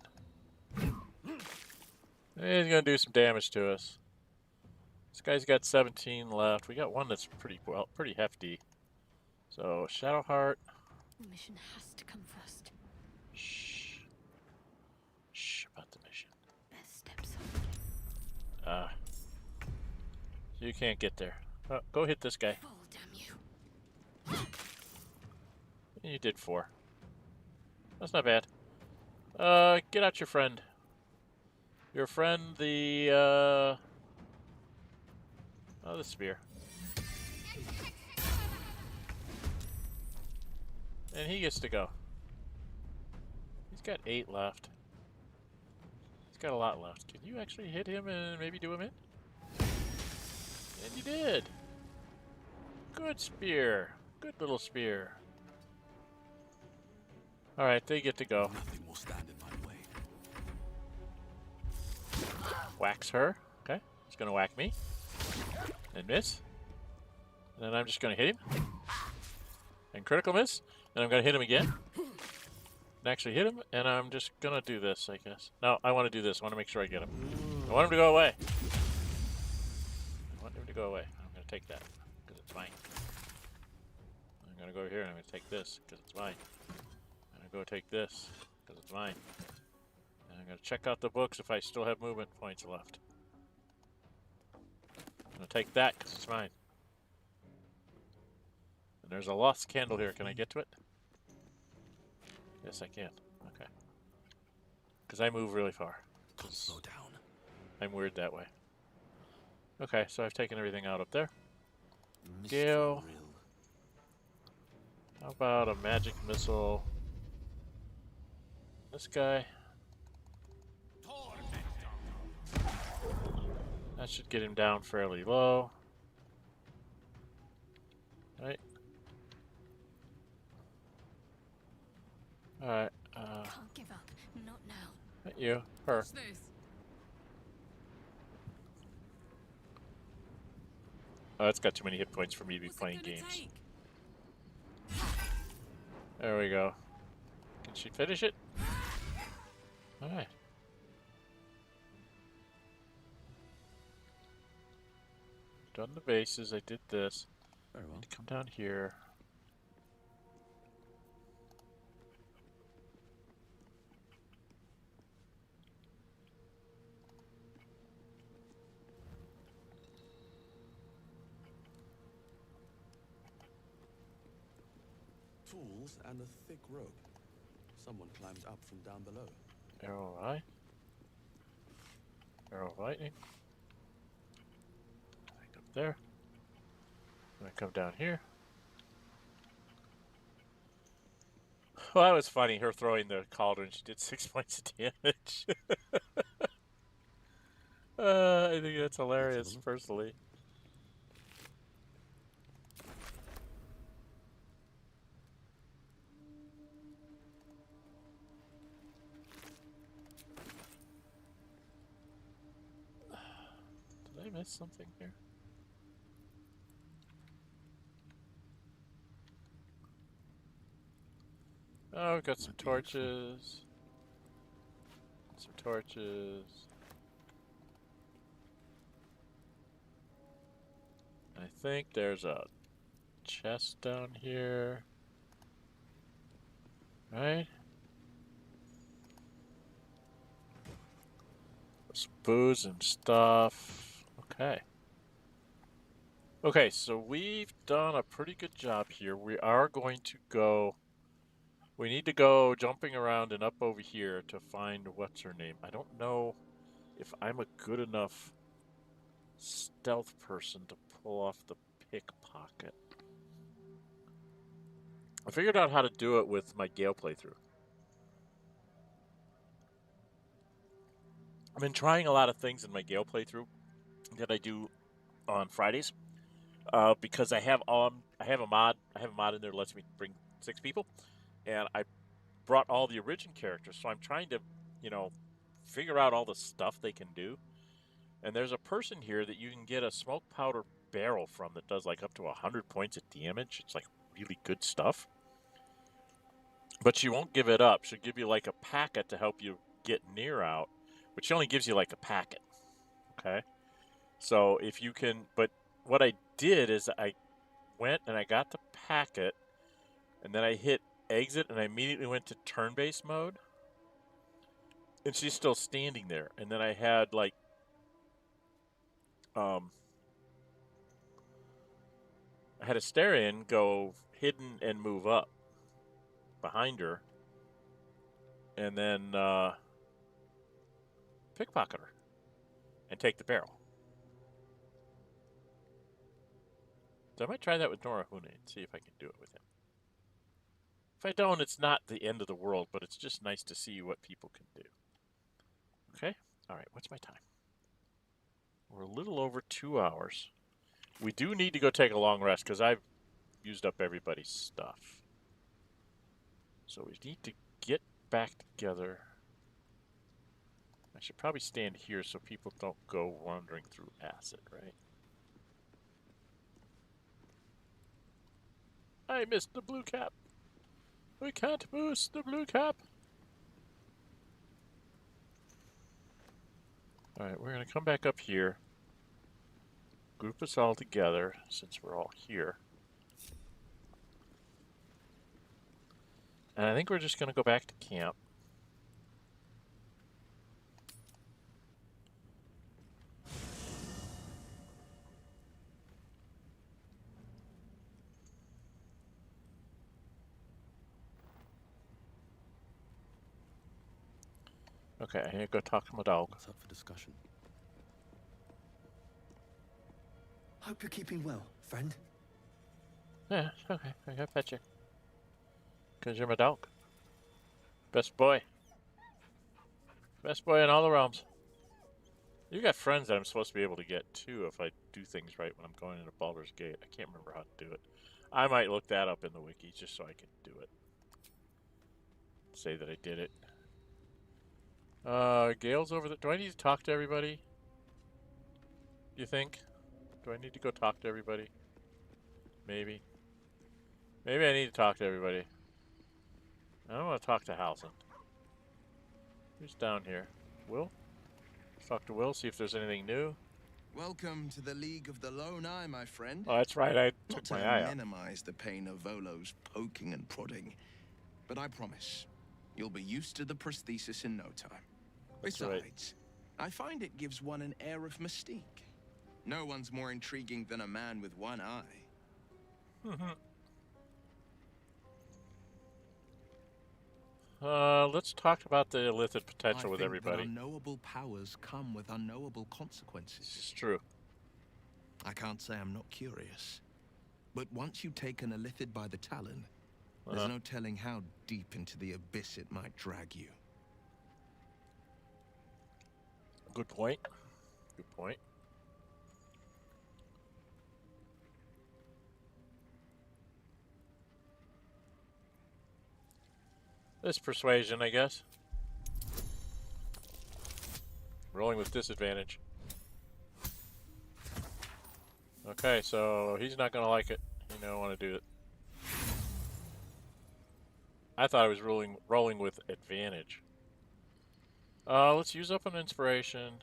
He's gonna do some damage to us. This guy's got 17 left. We got one that's pretty hefty. So Shadowheart. The mission has to come first. Shh. Shh about the mission. Best steps You can't get there. Go hit this guy. Fall, damn you. You did 4. That's not bad. Get out your friend. Your friend, the spear. And he gets to go. He's got 8 left. He's got a lot left. Can you actually hit him and maybe do him in? And you did. Good spear. Good little spear. Alright, they get to go. Nothing will stand in my way. Whacks her. Okay. He's gonna whack me. And miss. And then I'm just gonna hit him. And critical miss. And I'm gonna hit him again. And actually hit him. And I'm just gonna do this, I guess. No, I want to do this. I want to make sure I get him. I want him to go away. I want him to go away. I'm gonna take that because it's mine. I'm gonna go over here and I'm gonna take this because it's mine. I'm gonna go take this because it's mine. And I'm gonna check out the books if I still have movement points left. I'm gonna take that because it's mine. And there's a lost candle here. Can I get to it? Yes, I can. Okay. Because I move really far. Slow down. I'm weird that way. Okay, so I've taken everything out up there. Gale. How about a magic missile? This guy. That should get him down fairly low. Right. Alright, Can't give up. Not now. not you. Her. What's this? Oh, it's got too many hit points for me to be playing games. There we go. Can she finish it? Alright. Done the bases, I did this. Very well. Come down here. Tools and a thick rope. Someone climbed up from down below. Arrow of Eye. Arrow of Lightning. Back up there. I'm gonna come down here. Well, that was funny, her throwing the cauldron. She did 6 points of damage. I think that's hilarious, personally. Did I miss something here? Oh, we've got some torches. Some torches. I think there's a chest down here. Right? Some booze and stuff. Okay. Okay, so we've done a pretty good job here. We are going to go We need to go jumping around and up over here to find what's her name. I don't know if I'm a good enough stealth person to pull off the pickpocket. I figured out how to do it with my Gale playthrough. I've been trying a lot of things in my Gale playthrough that I do on Fridays because I have a mod in there that lets me bring 6 people, and I brought all the origin characters, so I'm trying to, figure out all the stuff they can do. And there's a person here that you can get a smoke powder barrel from that does like up to 100 points of damage. It's like really good stuff. But she won't give it up. She'll give you like a packet to help you get near out, but she only gives you like a packet. Okay? So if you can, but what I did is I went and I got the packet, and then I hit exit and I immediately went to turn-based mode. And she's still standing there. And then I had like I had Asterion go hidden and move up behind her, and then pickpocket her and take the barrel. So I might try that with Nórë Huinë and see if I can do it with him. If I don't, it's not the end of the world, but it's just nice to see what people can do. Okay? All right, what's my time? We're a little over 2 hours. We do need to go take a long rest because I've used up everybody's stuff. So we need to get back together. I should probably stand here so people don't go wandering through acid, right? I missed the blue cap. We can't boost the blue cap. Alright, we're going to come back up here. Group us all together since we're all here. And I think we're just going to go back to camp. Okay, I need to go talk to my dog. What's up for discussion? Hope you're keeping well, friend. Yeah, okay. I gotta pet you. Because you're my dog. Best boy. Best boy in all the realms. You got friends that I'm supposed to be able to get too if I do things right when I'm going into Baldur's Gate. I can't remember how to do it. I might look that up in the wiki just so I can do it. Say that I did it. Gale's over there. Do I need to talk to everybody? Do you think? Do I need to go talk to everybody? Maybe. Maybe I need to talk to everybody. I don't want to talk to Halson. Who's down here? Will? Let's talk to Will, see if there's anything new. Welcome to the League of the Lone Eye, my friend. Oh, that's right. I took my eye out. Not to minimize the pain of Volo's poking and prodding, but I promise you'll be used to the prosthesis in no time. Besides, I find it gives one an air of mystique. No one's more intriguing than a man with one eye. Let's talk about the illithid potential with everybody. Unknowable powers come with unknowable consequences. This is true. I can't say I'm not curious, but once you take an illithid by the talon, there's no telling how deep into the abyss it might drag you. Good point. Good point. This persuasion, I guess. Rolling with disadvantage. Okay, so he's not going to like it. He don't want to do it. I thought I was rolling with advantage. Let's use up an inspiration.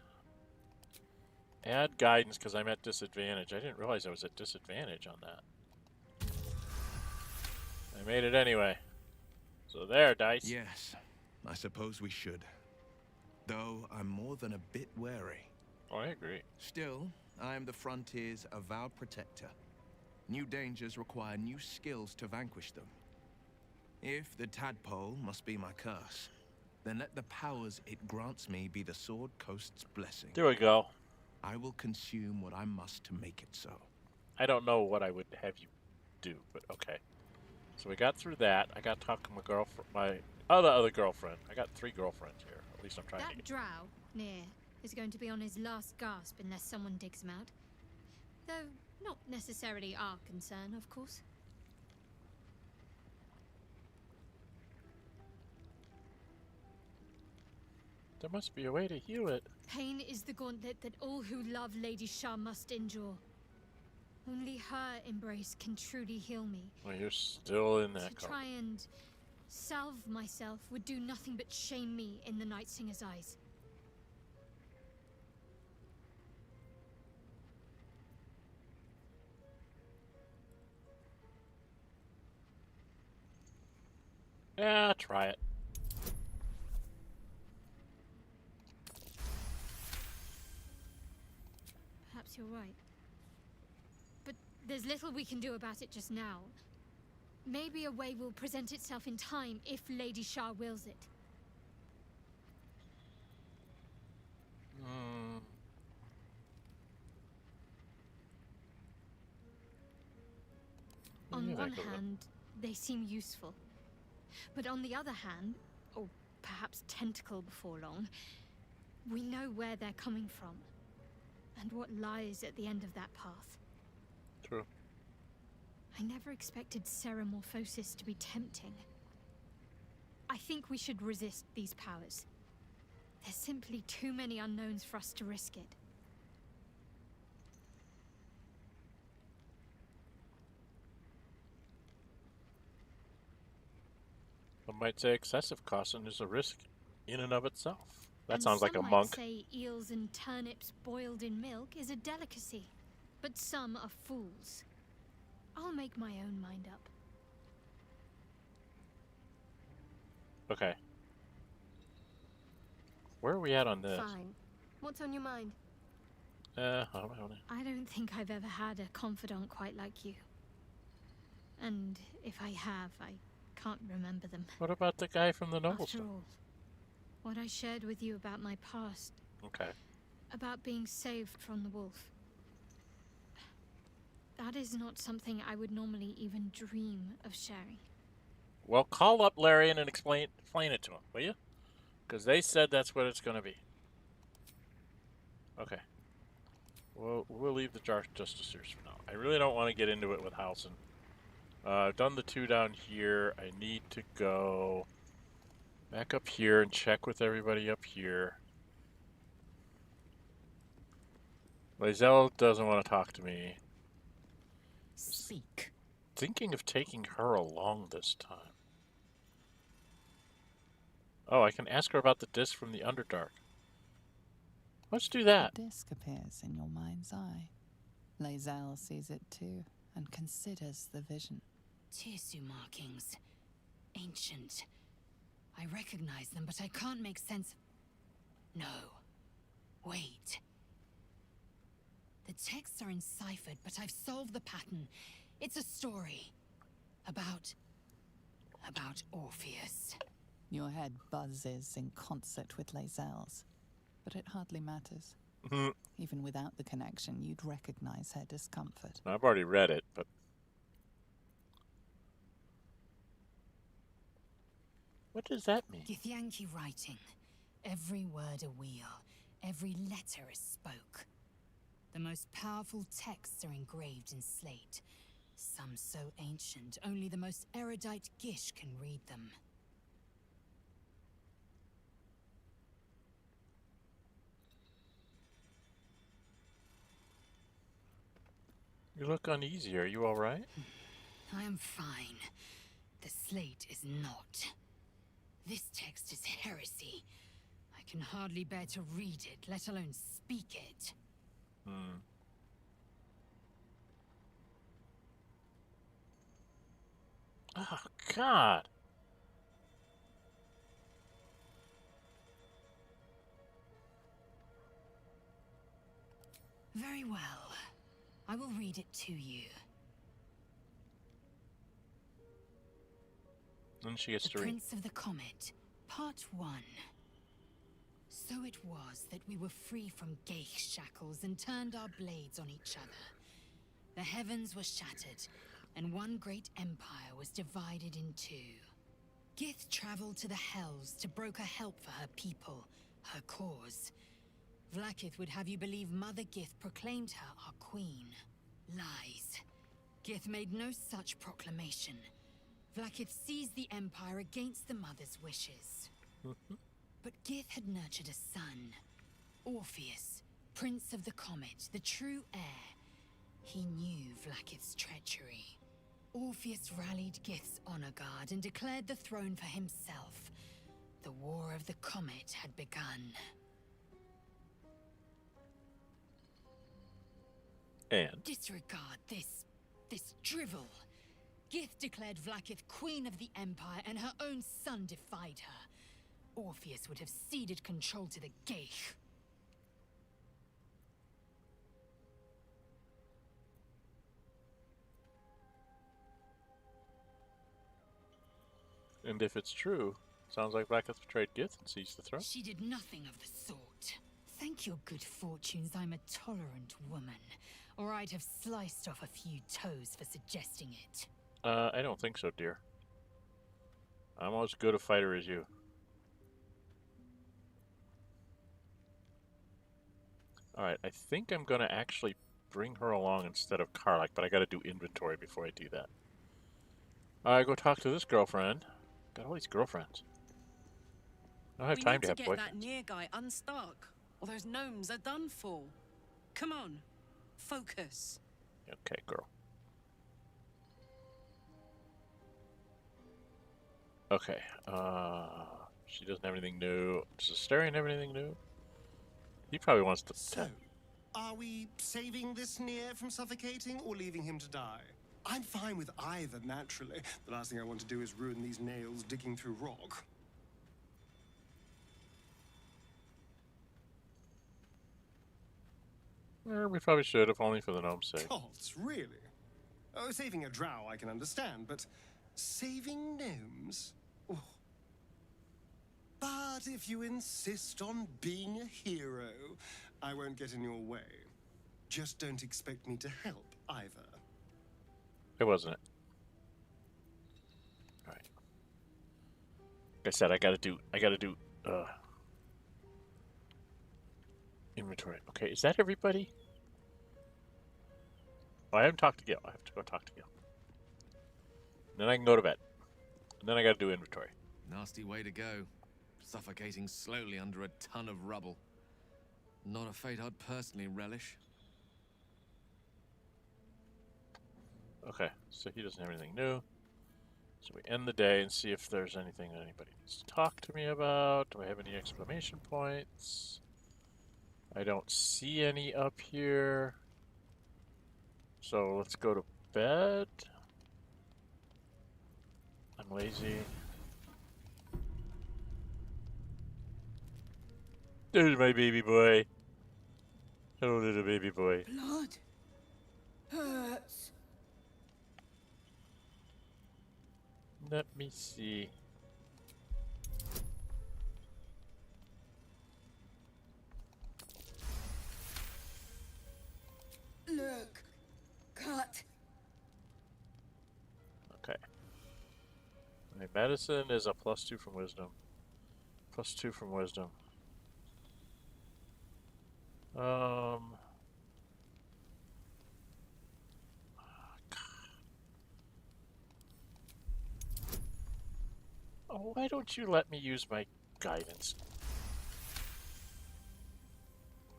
Add guidance because I'm at disadvantage. I didn't realize I was at disadvantage on that. I made it anyway. So there, dice. Yes, I suppose we should. Though I'm more than a bit wary. Oh, I agree. Still, I am the frontier's avowed protector. New dangers require new skills to vanquish them. If the Tadpole must be my curse, then let the powers it grants me be the Sword Coast's blessing. There we go. I will consume what I must to make it so. I don't know what I would have you do, but okay. So we got through that. I got talking to my girlfriend, my other girlfriend. I got 3 girlfriends here. At least I'm trying to That get. drow, near, is going to be on his last gasp unless someone digs him out. Though not necessarily our concern, of course. There must be a way to heal it. Pain is the gauntlet that all who love Lady Shah must endure. Only her embrace can truly heal me. Well, you're still in that. To try and salve myself would do nothing but shame me in the Night Singer's eyes. Yeah, try it. Perhaps you're right. But there's little we can do about it just now. Maybe a way will present itself in time if Lady Shah wills it. On one hand, they seem useful. But on the other hand, or perhaps tentacle before long, we know where they're coming from. And what lies at the end of that path. True. I never expected Ceramorphosis to be tempting. I think we should resist these powers. There's simply too many unknowns for us to risk it. Some might say excessive caution is a risk in and of itself. That And sounds like a some might monk. say eels and turnips boiled in milk is a delicacy, but some are fools. I'll make my own mind up. Okay. Where are we at on this? Fine. What's on your mind? Hold on. I don't think I've ever had a confidant quite like you. And if I have, I can't remember them. What about the guy from the novel After all, what I shared with you about my past. Okay. About being saved from the wolf. That is not something I would normally even dream of sharing. Well, call up Larian and explain it to him, will you? Because they said that's what it's going to be. Okay. We'll leave the Justicers for now. I really don't want to get into it with Housen. I've done the 2 down here. I need to go back up here and check with everybody up here. Lae'zel doesn't want to talk to me. Speak. Thinking of taking her along this time. Oh, I can ask her about the disc from the Underdark. Let's do that. The disc appears in your mind's eye. Lae'zel sees it too, and considers the vision. Tissue markings. Ancient. I recognize them, but I can't make sense. No. Wait. The texts are enciphered, but I've solved the pattern. It's a story. About Orpheus. Your head buzzes in concert with Lae'zel's, but it hardly matters. Even without the connection, you'd recognize her discomfort. I've already read it, but... What does that mean? Githyanki writing. Every word a wheel. Every letter a spoke. The most powerful texts are engraved in slate. Some so ancient, only the most erudite Gish can read them. You look uneasy. Are you all right? I am fine. The slate is not. This text is heresy. I can hardly bear to read it, let alone speak it. Oh, God. Very well. I will read it to you. And she gets The to read. Prince of the Comet, Part 1. So it was that we were free from Geich shackles and turned our blades on each other. The heavens were shattered, and one great empire was divided in two. Gith traveled to the Hells to broker help for her people, her cause. Vlaakith would have you believe Mother Gith proclaimed her our queen. Lies. Gith made no such proclamation. Vlaakith seized the Empire against the Mother's wishes. But Gith had nurtured a son, Orpheus, Prince of the Comet, the true heir. He knew Vlaakith's treachery. Orpheus rallied Gith's honor guard and declared the throne for himself. The War of the Comet had begun. And? Disregard this drivel. Gith declared Vlaakith queen of the Empire, and her own son defied her. Orpheus would have ceded control to the Geich. And if it's true, sounds like Vlaakith betrayed Gith and seized the throne. She did nothing of the sort. Thank your good fortunes I'm a tolerant woman, or I'd have sliced off a few toes for suggesting it. I don't think so, dear. I'm as good a fighter as you. Alright, I think I'm gonna actually bring her along instead of Karlach, but I gotta do inventory before I do that. Alright, go talk to this girlfriend. Got all these girlfriends. I don't have time to have boyfriends. We need to get that near guy unstuck, or those gnomes are done for. Come on, focus. Okay, girl. Okay, she doesn't have anything new. Does Astarion have anything new? He probably wants to... So, are we saving this Nier from suffocating or leaving him to die? I'm fine with either, naturally. The last thing I want to do is ruin these nails digging through rock. We probably should, if only for the gnome's sake. Gods, really? Oh, saving a drow I can understand, but saving gnomes? Oh. But if you insist on being a hero, I won't get in your way. Just don't expect me to help either. It wasn't it. Alright. Like I said, I gotta do inventory. Okay, is that everybody? Oh, I haven't talked to Gil. I have to go talk to Gil. And then I can go to bed. And then I gotta do inventory. Nasty way to go. Suffocating slowly under a ton of rubble. Not a fate I'd personally relish. Okay, so he doesn't have anything new. So we end the day and see if there's anything that anybody needs to talk to me about. Do I have any exclamation points? I don't see any up here. So let's go to bed. I'm lazy. There's my baby boy. Hello, little baby boy. Blood hurts. Let me see. Look, cut. Okay. My medicine is a +2 from wisdom. +2 from wisdom. Oh, why don't you let me use my guidance?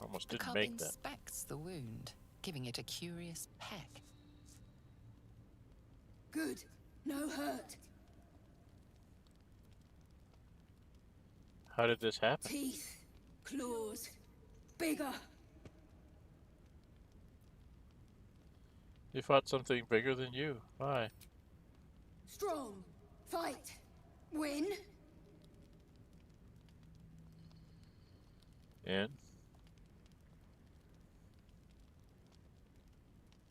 Almost The didn't cub make that. inspects the wound, giving it a curious peck. Good. No hurt. How did this happen? Teeth. Claws. Bigger. You fought something bigger than you. Why? Strong. Fight. Win. And?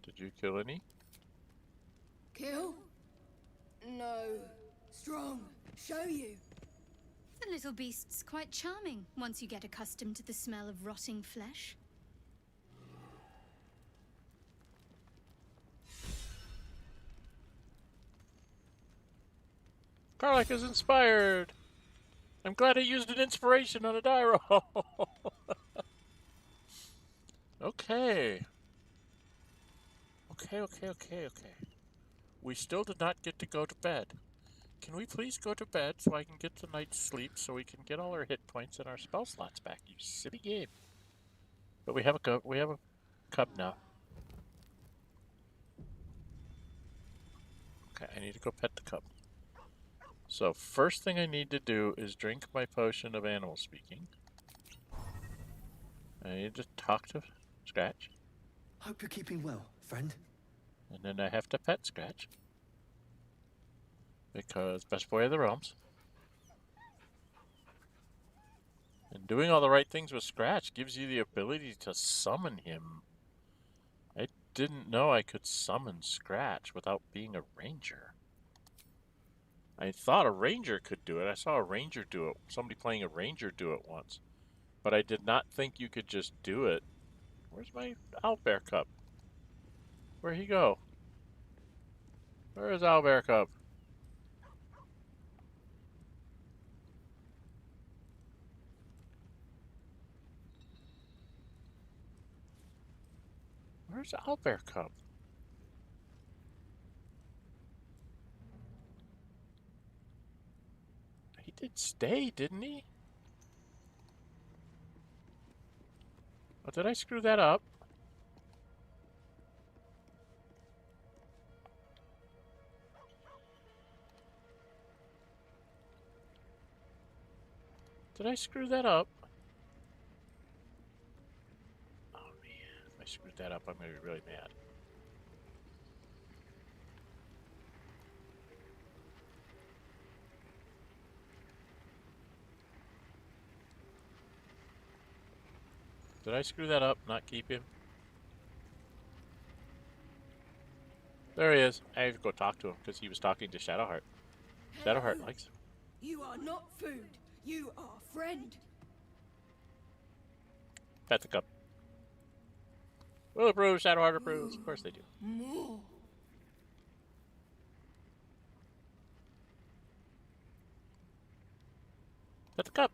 Did you kill any? Kill? No. Strong. Show you. The little beast's quite charming once you get accustomed to the smell of rotting flesh. Karlach is inspired. I'm glad I used an inspiration on a die roll. Okay. Okay. We still did not get to go to bed. Can we please go to bed so I can get the night's sleep so we can get all our hit points and our spell slots back, you silly game. But we have a cub now. Okay, I need to go pet the cub. So first thing I need to do is drink my potion of animal speaking. I need to talk to Scratch. Hope you're keeping well, friend. And then I have to pet Scratch. Because best boy of the realms. And doing all the right things with Scratch gives you the ability to summon him. I didn't know I could summon Scratch without being a ranger. I thought a ranger could do it. I saw a ranger do it. Somebody playing a ranger do it once. But I did not think you could just do it. Where's my Bear Cub? Where'd he go? Where is Bear Cub? Where's Bear Cub? He did stay, didn't he? Oh, did I screw that up? Did I screw that up? Oh man, if I screwed that up, I'm gonna be really mad. Did I screw that up? Not keep him? There he is. I have to go talk to him because he was talking to Shadowheart. Shadowheart likes him. You are not food. You are friend. Pet the cup. Will approve, Shadowheart approves. Of course they do. More. Pet the cup.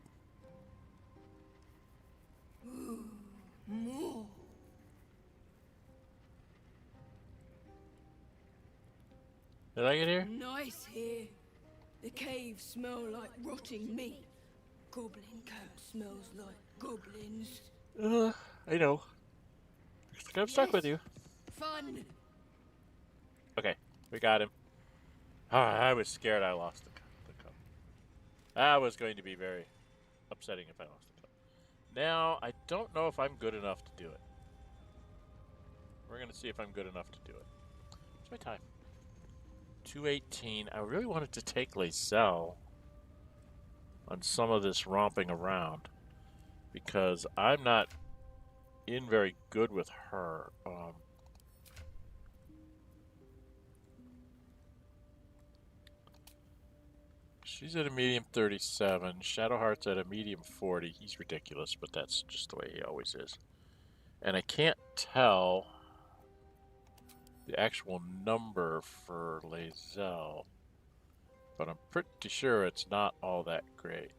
Ooh, more. Did I get here? Nice here. The caves smell like rotting meat. Goblin camp smells like goblins. I know. I'm stuck with you. Fun. Okay, we got him. I was scared I lost the cup. That was going to be very upsetting if I lost the cup. Now, I don't know if I'm good enough to do it. We're going to see if I'm good enough to do it. What's my time? 2:18. I really wanted to take Lae'zel on some of this romping around because I'm not in very good with her. She's at a medium 37. Shadowheart's at a medium 40. He's ridiculous, but that's just the way he always is. And I can't tell the actual number for Lae'zel, but I'm pretty sure it's not all that great.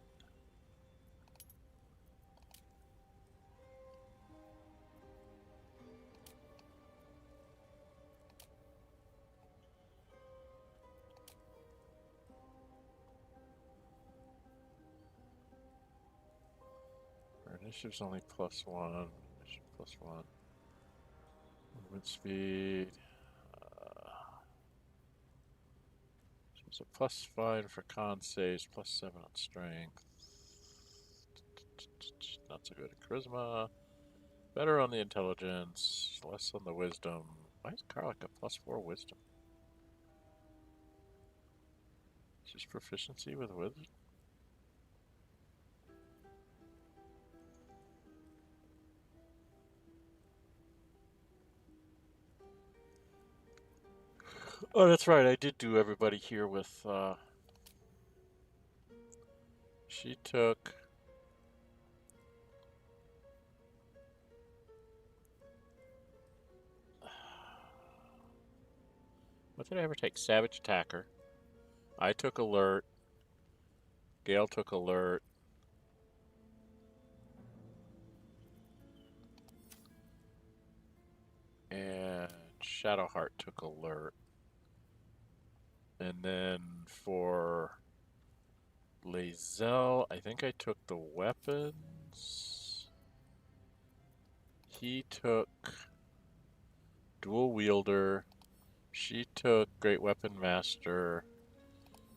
Her initiative's only +1. Initiative +1. Movement speed. It's a +5 for con saves, +7 on strength. Not so good at charisma. Better on the intelligence, less on the wisdom. Why is Karlach a +4 wisdom? Is this proficiency with wisdom? Oh, that's right. I did do everybody here with She took... What did I ever take? Savage Attacker. I took Alert. Gale took Alert. And Shadowheart took Alert. And then for Lae'zel, I think I took the weapons. He took Dual Wielder. She took Great Weapon Master.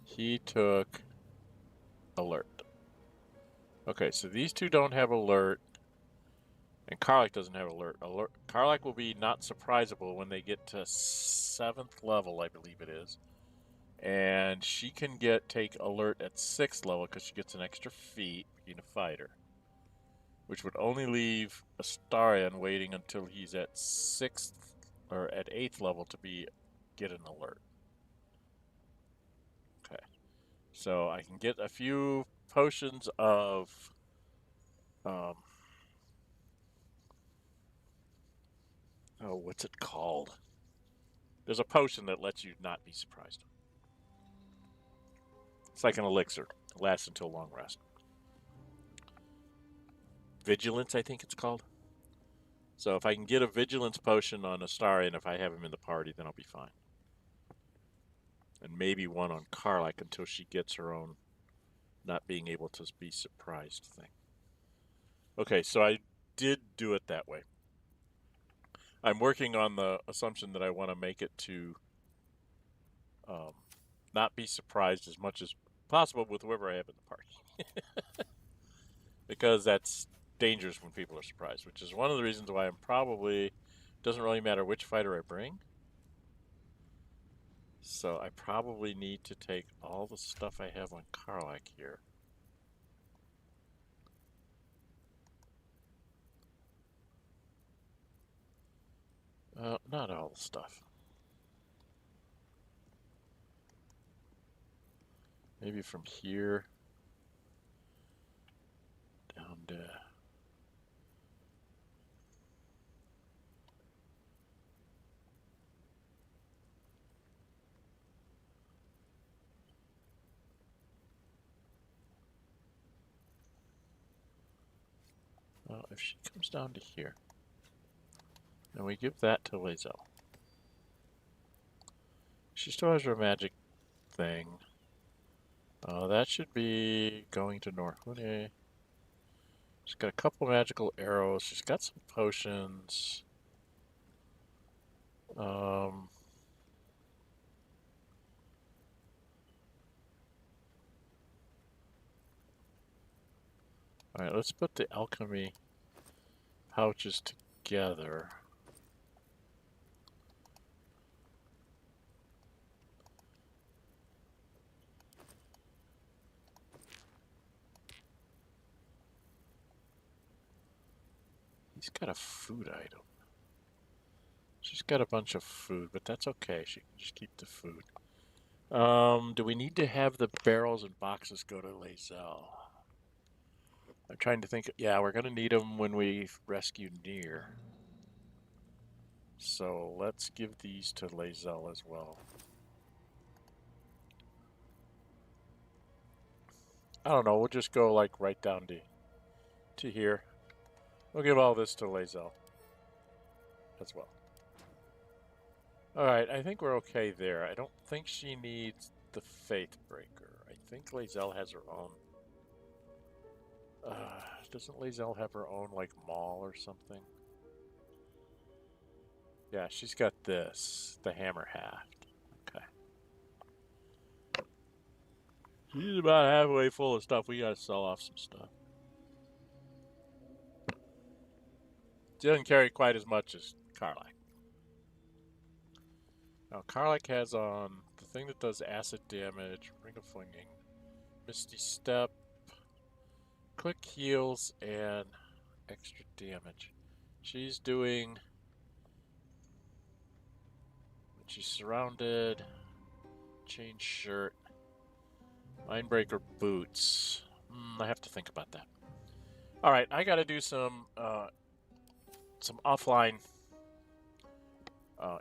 He took Alert. Okay, so these two don't have Alert. And Karlach doesn't have Alert. Karlach will be not surprisable when they get to 7th level, I believe it is. And she can take Alert at 6th level because she gets an extra feat being a fighter. Which would only leave Astarion waiting until he's at 6th or at 8th level to get an Alert. Okay. So I can get a few potions of oh, what's it called? There's a potion that lets you not be surprised. It's like an elixir. It lasts until long rest. Vigilance, I think it's called. So if I can get a Vigilance potion on Astarion, if I have him in the party, then I'll be fine. And maybe one on Karlach until she gets her own not being able to be surprised thing. Okay, so I did do it that way. I'm working on the assumption that I want to make it to not be surprised as much as possible with whoever I have in the party. Because that's dangerous when people are surprised, which is one of the reasons why I'm probably... Doesn't really matter which fighter I bring. So I probably need to take all the stuff I have on Karlach here. Not all the stuff. Maybe from here down to... Well, if she comes down to here, then we give that to Lae'zel. She still has her magic thing. That should be going to Nórë Huinë. She's got a couple magical arrows. She's got some potions. Alright, let's put the alchemy pouches together. He's got a food item. She's got a bunch of food, but that's okay. She can just keep the food. Do we need to have the barrels and boxes go to Lae'zel? I'm trying to think. Yeah, we're going to need them when we rescue Nórë. So let's give these to Lae'zel as well. I don't know. We'll just go like right down to here. We'll give all this to Lae'zel as well. Alright, I think we're okay there. I don't think she needs the Faith Breaker. I think Lae'zel has her own. Doesn't Lae'zel have her own, like, maul or something? Yeah, she's got this. The Hammer Haft. Okay. She's about halfway full of stuff. We gotta sell off some stuff. She doesn't carry quite as much as Karlach. Now, Karlach has on the thing that does acid damage, Ring of Flinging, Misty Step, Quick Heals, and extra damage. She's doing... She's surrounded, chain shirt, Mindbreaker boots. I have to think about that. All right, I got to do some offline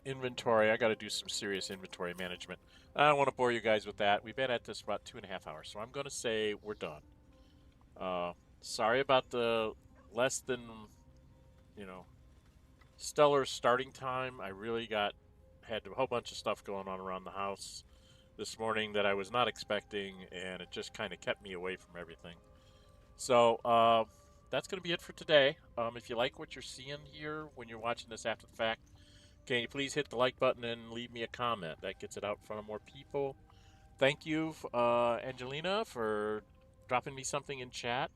inventory. I got to do some serious inventory management. I don't want to bore you guys with that. We've been at this for about 2.5 hours, so I'm going to say we're done. Sorry about the less than, stellar starting time. I really had a whole bunch of stuff going on around the house this morning that I was not expecting, and it just kind of kept me away from everything. So that's going to be it for today. If you like what you're seeing here when you're watching this after the fact, can you please hit the like button and leave me a comment? That gets it out in front of more people. Thank you, Angelina, for dropping me something in chat.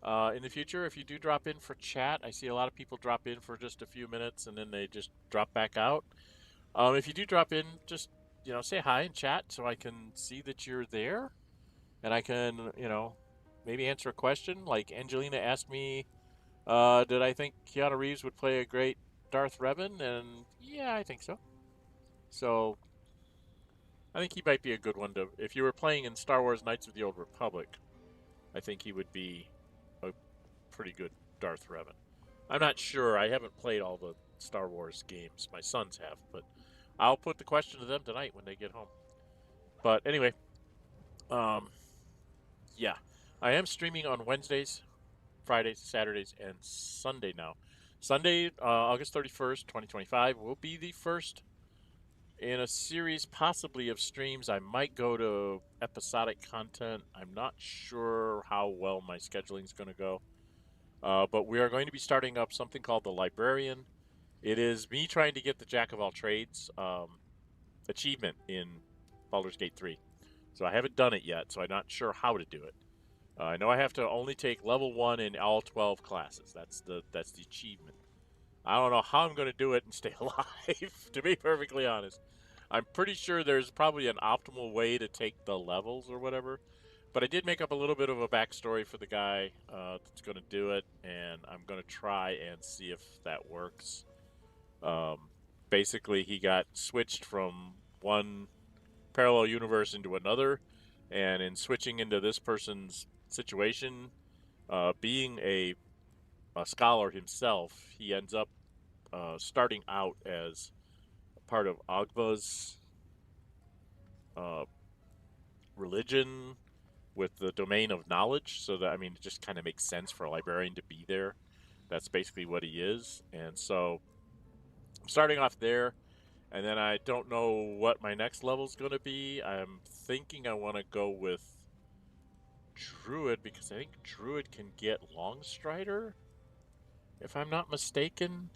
In the future, if you do drop in for chat, I see a lot of people drop in for just a few minutes and then they just drop back out. If you do drop in, just say hi in chat so I can see that you're there, and I can maybe answer a question. Like Angelina asked me, did I think Keanu Reeves would play a great Darth Revan? And yeah, I think so. So I think he might be a good one to. If you were playing in Star Wars Knights of the Old Republic, I think he would be a pretty good Darth Revan. I'm not sure. I haven't played all the Star Wars games. My sons have, but I'll put the question to them tonight when they get home. But anyway, yeah, I am streaming on Wednesdays, Fridays, Saturdays, and Sunday now. Sunday, August 31st, 2025, will be the first in a series possibly of streams. I might go to episodic content. I'm not sure how well my scheduling is going to go. But we are going to be starting up something called the Librarian. It is me trying to get the Jack of all trades achievement in Baldur's Gate 3. So I haven't done it yet, so I'm not sure how to do it. I know I have to only take level 1 in all 12 classes. That's the achievement. I don't know how I'm going to do it and stay alive, to be perfectly honest. I'm pretty sure there's probably an optimal way to take the levels or whatever. But I did make up a little bit of a backstory for the guy that's going to do it, and I'm going to try and see if that works. Basically, he got switched from one parallel universe into another, and in switching into this person's situation, being a scholar himself, he ends up starting out as part of Ogva's religion with the domain of knowledge. So that, it just kind of makes sense for a librarian to be there. That's basically what he is. And so I'm starting off there, and then I don't know what my next level is going to be. I'm thinking I want to go with Druid, because I think Druid can get Longstrider, if I'm not mistaken.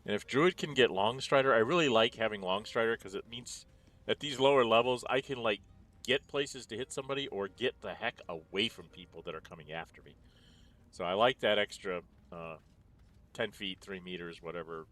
And if Druid can get Longstrider, I really like having Longstrider, because it means at these lower levels I can get places to hit somebody or get the heck away from people that are coming after me. So I like that extra 10 feet, 3 meters, whatever